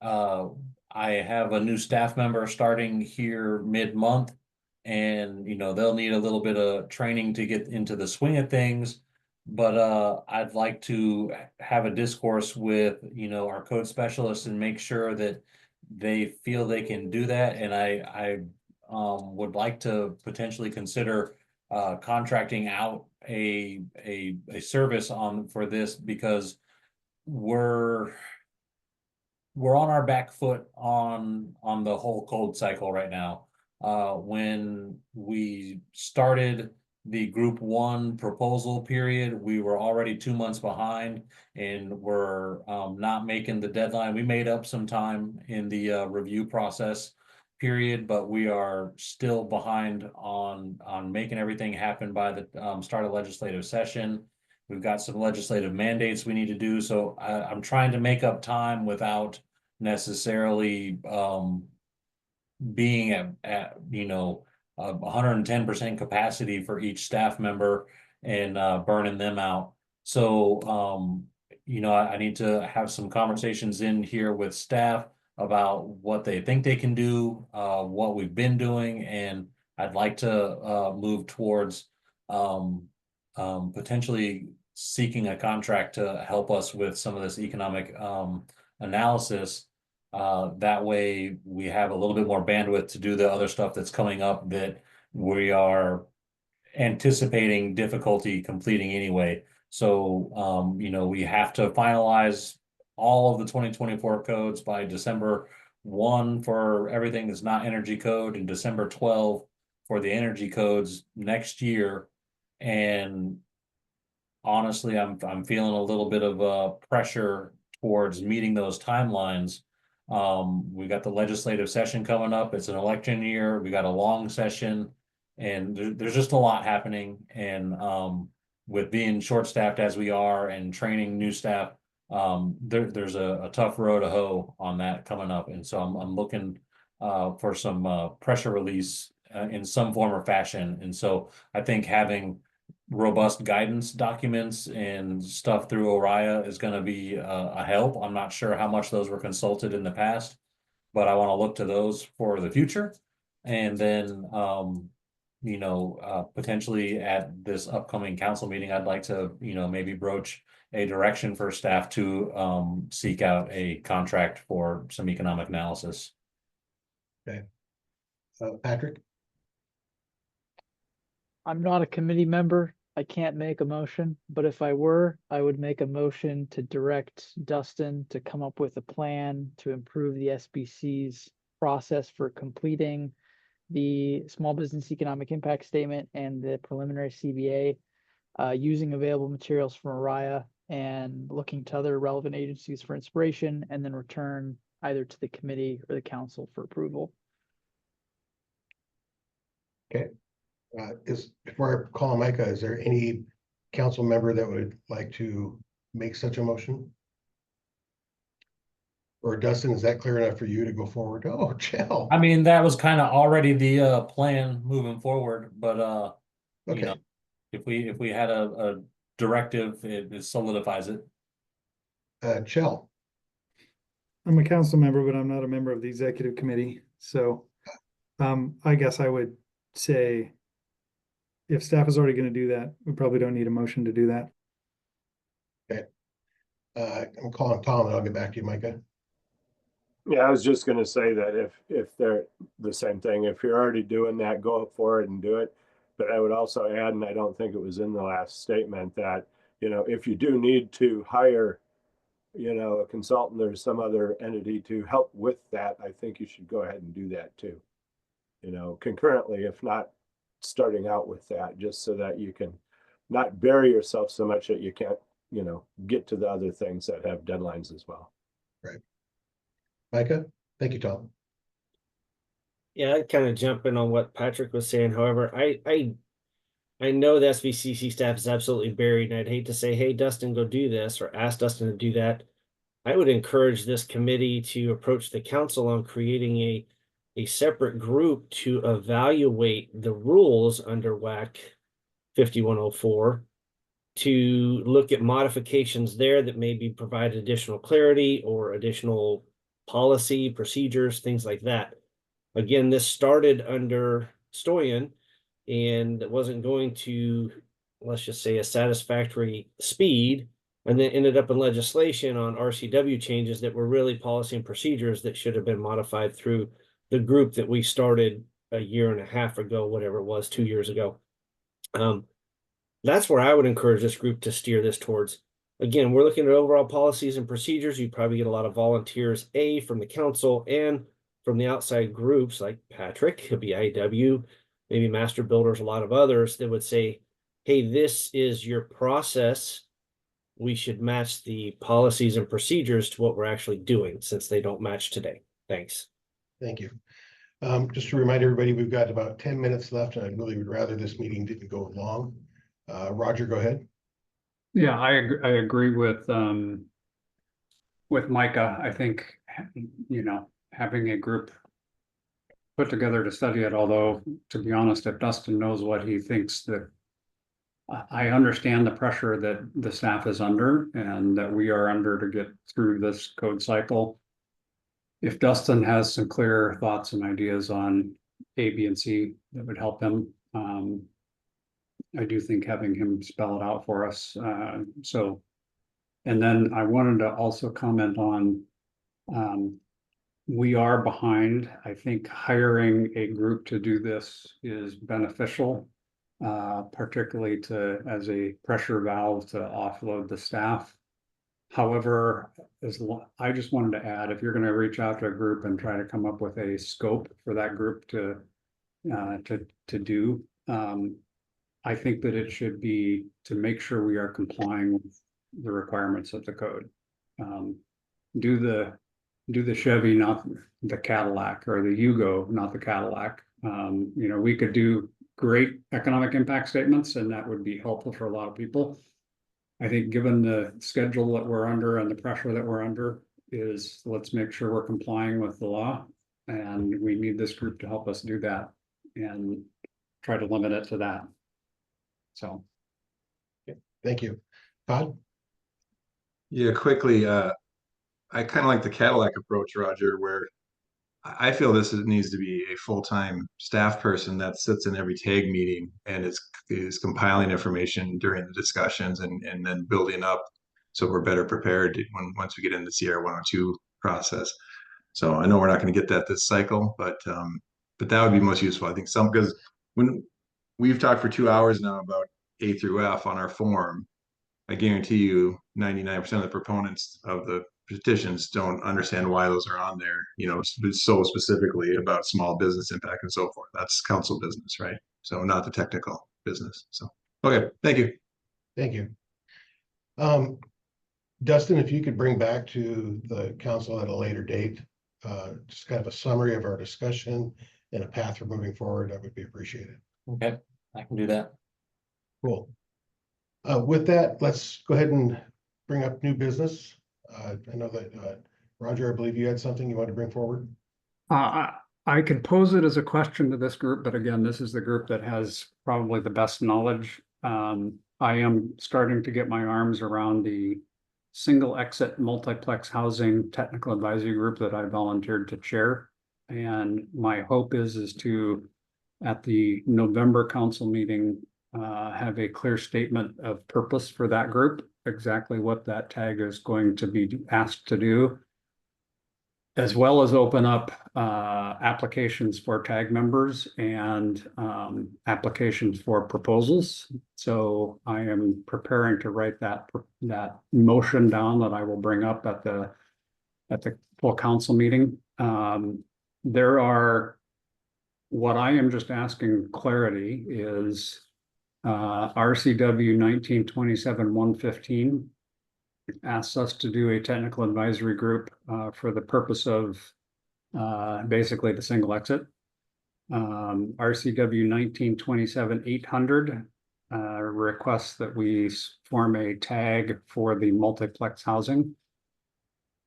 I have a new staff member starting here mid-month, and you know, they'll need a little bit of training to get into the swing of things. But I'd like to have a discourse with, you know, our code specialists and make sure that they feel they can do that. And I would like to potentially consider contracting out a service on for this, because we're on our back foot on the whole code cycle right now. When we started the group one proposal period, we were already 2 months behind, and we're not making the deadline. We made up some time in the review process period, but we are still behind on making everything happen by the start of legislative session. We've got some legislative mandates we need to do, so I'm trying to make up time without necessarily being at you know 110% capacity for each staff member, and burning them out. So you know, I need to have some conversations in here with staff about what they think they can do, what we've been doing, and I'd like to move towards potentially seeking a contract to help us with some of this economic analysis. That way we have a little bit more bandwidth to do the other stuff that's coming up that we are anticipating difficulty completing anyway. So, you know, we have to finalize all of the 2024 codes by December 1 for everything that's not energy code, and December 12 for the energy codes next year. And honestly, I'm feeling a little bit of pressure towards meeting those timelines. We got the legislative session coming up. It's an election year. We got a long session, and there's just a lot happening. And with being short-staffed as we are and training new staff, there's a tough row to hoe on that coming up. And so I'm looking for some pressure release in some form or fashion. And so I think having robust guidance documents and stuff through Oriah is going to be a help. I'm not sure how much those were consulted in the past, but I want to look to those for the future. And then, you know, potentially at this upcoming council meeting, I'd like to, you know, maybe broach a direction for staff to seek out a contract for some economic analysis. Patrick? I'm not a committee member. I can't make a motion, but if I were, I would make a motion to direct Dustin to come up with a plan to improve the SBC's process for completing the small business economic impact statement and the preliminary CBA, using available materials from Oriah and looking to other relevant agencies for inspiration, and then return either to the committee or the council for approval. Okay. Before I call Micah, is there any council member that would like to make such a motion? Or Dustin, is that clear enough for you to go forward? Oh, Jill. I mean, that was kind of already the plan moving forward, but you know, Okay, if we had a directive, it solidifies it. Chell, I'm a council member, but I'm not a member of the executive committee. So I guess I would say if staff is already going to do that, we probably don't need a motion to do that. I'm calling Tom and I'll get back to you, Micah. Yeah, I was just gonna say that if they're the same thing, if you're already doing that, go for it and do it. But I would also add, and I don't think it was in the last statement, that, you know, if you do need to hire a consultant or some other entity to help with that, I think you should go ahead and do that too. Concurrently, if not starting out with that, just so that you can not bury yourself so much that you can't, get to the other things that have deadlines as well. Right. Micah? Thank you, Tom. Yeah, I'd kind of jump in on what Patrick was saying. However, I know the SBCC staff is absolutely buried, and I'd hate to say, hey, Dustin, go do this, or ask Dustin to do that. I would encourage this committee to approach the council on creating a separate group to evaluate the rules under WAC 5104, to look at modifications there that maybe provide additional clarity or additional policy, procedures, things like that. Again, this started under Stoyan, and it wasn't going to, let's just say, a satisfactory speed, and then ended up in legislation on RCW changes that were really policy and procedures that should have been modified through the group that we started a year and a half ago, whatever it was, 2 years ago. That's where I would encourage this group to steer this towards. Again, we're looking at overall policies and procedures. You probably get a lot of volunteers, from the council and from the outside groups like Patrick, could be IW, maybe Master Builders, a lot of others that would say, hey, this is your process. We should match the policies and procedures to what we're actually doing, since they don't match today. Thanks. Thank you. Just to remind everybody, we've got about 10 minutes left, and I really would rather this meeting didn't go long. Roger, go ahead. Yeah, I agree with Micah. I think, having a group put together to study it, although to be honest, if Dustin knows what he thinks, that I understand the pressure that the staff is under and that we are under to get through this code cycle. If Dustin has some clear thoughts and ideas on A, B, and C, that would help him. I do think having him spell it out for us. And then I wanted to also comment on, we are behind. I think hiring a group to do this is beneficial, particularly as a pressure valve to offload the staff. However, I just wanted to add, if you're going to reach out to a group and try to come up with a scope for that group to do, I think that it should be to make sure we are complying with the requirements of the code. Do the Chevy, not the Cadillac, or the Yugo, not the Cadillac. We could do great economic impact statements, and that would be helpful for a lot of people. I think given the schedule that we're under and the pressure that we're under, let's make sure we're complying with the law, and we need this group to help us do that and try to limit it to that. So. Thank you. Todd? Yeah, quickly, I kind of like the Cadillac approach, Roger, where I feel needs to be a full-time staff person that sits in every TAG meeting and is compiling information during the discussions and then building up, so we're better prepared once we get into the CR 102 process. So I know we're not going to get that this cycle, but that would be most useful. I think because when we've talked for 2 hours now about A through F on our form, I guarantee you 99% of the proponents of the petitions don't understand why those are on there, so specifically about small business impact and so forth. That's council business, right? So not the technical business. So, okay, thank you. Thank you. Dustin, if you could bring back to the council at a later date, just kind of a summary of our discussion and a path for moving forward, that would be appreciated. Okay, I can do that. Cool. With that, let's go ahead and bring up new business. I know that Roger, I believe you had something you want to bring forward. I could pose it as a question to this group, but again, this is the group that has probably the best knowledge. I am starting to get my arms around the single exit multiplex housing technical advisory group that I volunteered to chair. And my hope is to, at the November council meeting, have a clear statement of purpose for that group, exactly what that tag is going to be asked to do. as well as open up applications for tag members and applications for proposals. So I am preparing to write that motion down that I will bring up at the full council meeting. There are, what I am just asking clarity is RCW 1927-115 asks us to do a technical advisory group for the purpose of basically the single exit. RCW 1927-800 requests that we form a tag for the multiplex housing.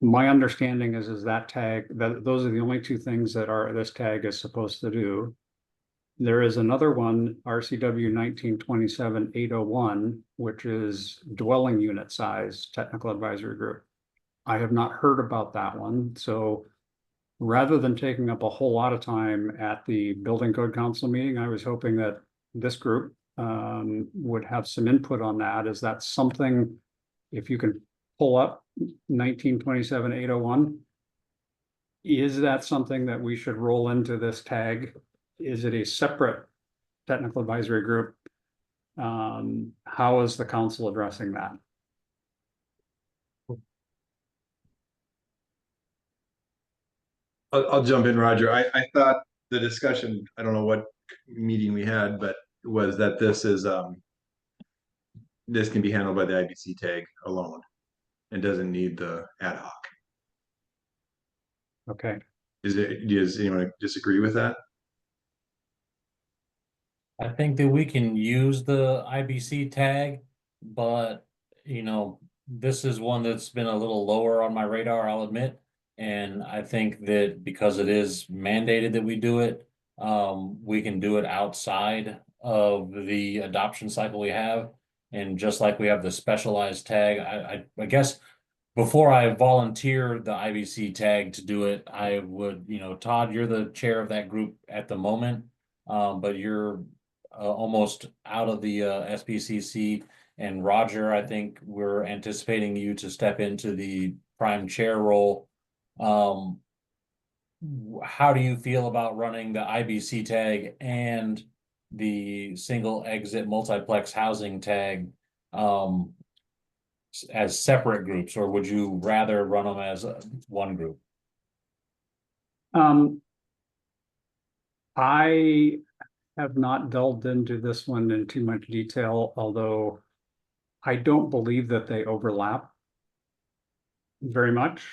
My understanding is that tag, that those are the only two things that this tag is supposed to do. There is another one, RCW 1927-801, which is dwelling unit size technical advisory group. I have not heard about that one. So rather than taking up a whole lot of time at the building code council meeting, I was hoping that this group would have some input on that. Is that something, if you can pull up 1927-801, is that something that we should roll into this tag? Is it a separate technical advisory group? How is the council addressing that? I'll jump in, Roger. I thought the discussion, I don't know what meeting we had, but was that this is this can be handled by the IBC tag alone and doesn't need the ad hoc. Okay. Does anyone disagree with that? I think that we can use the IBC tag, but this is one that's been a little lower on my radar, I'll admit. And I think that because it is mandated that we do it, we can do it outside of the adoption cycle we have. And just like we have the specialized tag, I guess before I volunteer the IBC tag to do it, I would, Todd, you're the chair of that group at the moment, but you're almost out of the SBCC. And Roger, I think we're anticipating you to step into the prime chair role. How do you feel about running the IBC tag and the single exit multiplex housing tag as separate groups, or would you rather run them as one group? I have not delved into this one in too much detail, although I don't believe that they overlap very much.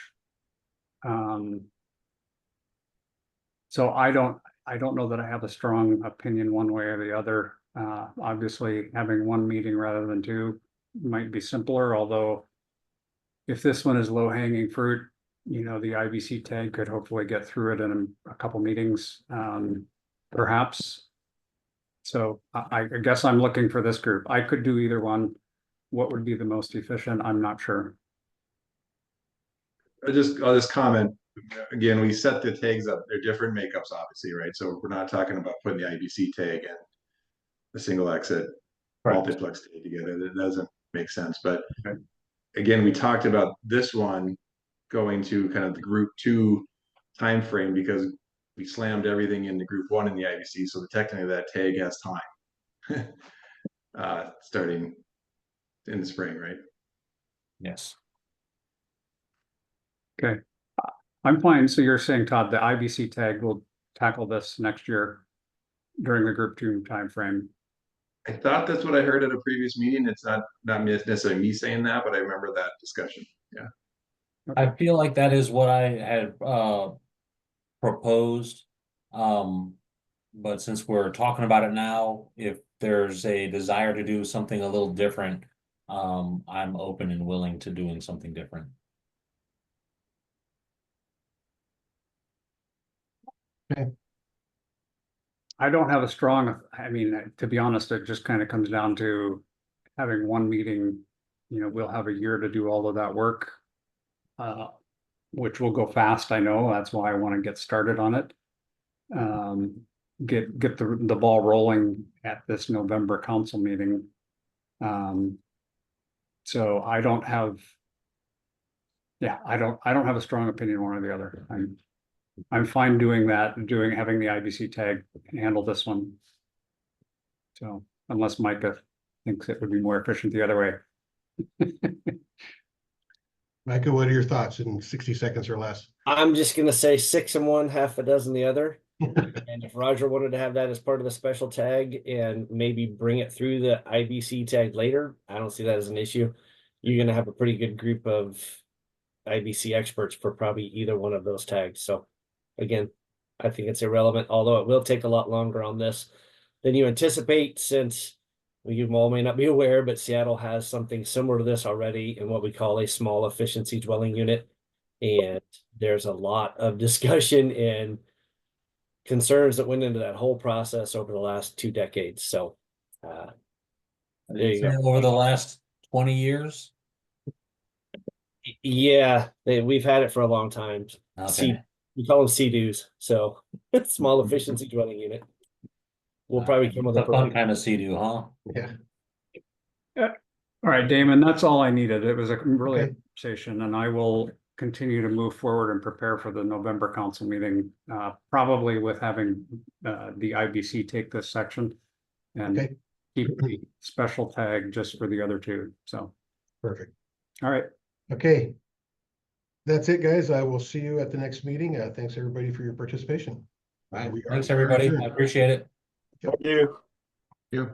So I don't know that I have a strong opinion one way or the other. Obviously, having one meeting rather than two might be simpler, although if this one is low hanging fruit, the IBC tag could hopefully get through it in a couple meetings, perhaps. So I guess I'm looking for this group. I could do either one. What would be the most efficient? I'm not sure. I'll just comment. Again, we set the tags up. They're different makeups, obviously, right? So we're not talking about putting the IBC tag and the single exit multiplex tag together. That doesn't make sense. But again, we talked about this one going to kind of the group 2 time frame because we slammed everything into group 1 in the IBC. So technically that tag has time starting in the spring, right? Yes. Okay. I'm fine. So you're saying, Todd, the IBC tag will tackle this next year during the group 2 time frame. I thought that's what I heard at a previous meeting. It's not necessarily me saying that, but I remember that discussion. Yeah. Okay. I feel like that is what I had proposed. But since we're talking about it now, if there's a desire to do something a little different, I'm open and willing to doing something different. Okay. I don't have a strong, I mean, to be honest, it just kind of comes down to having one meeting. We'll have a year to do all of that work, which will go fast. I know that's why I want to get started on it. Get the ball rolling at this November council meeting. So I don't have, Yeah, I don't have a strong opinion one or the other. I'm fine doing that, having the IBC tag handle this one. So unless Micah thinks it would be more efficient the other way. Micah, what are your thoughts in 60 seconds or less? I'm just gonna say 6 in one, half a dozen the other. And if Roger wanted to have that as part of the special tag and maybe bring it through the IBC tag later, I don't see that as an issue. You're gonna have a pretty good group of IBC experts for probably either one of those tags. So again, I think it's irrelevant, although it will take a lot longer on this than you anticipate, since you all may not be aware, but Seattle has something similar to this already in what we call a small efficiency dwelling unit. And there's a lot of discussion and concerns that went into that whole process over the last 2 decades. So there you go. Over the last 20 years? Yeah, we've had it for a long time. Okay. We call them CDUs, so small efficiency dwelling unit. We'll probably come with a fun a kind of sea-doo, huh? Yeah. All right, Damon, that's all I needed. It was a really Okay. conversation, and I will continue to move forward and prepare for the November council meeting, probably with having the IBC take this section and Okay. keep the special tag just for the other two. So, Perfect. all right. Okay. That's it, guys. I will see you at the next meeting. Thanks everybody for your participation. Right. We are Thanks, everybody. I adjourned. appreciate it. Thank you. You.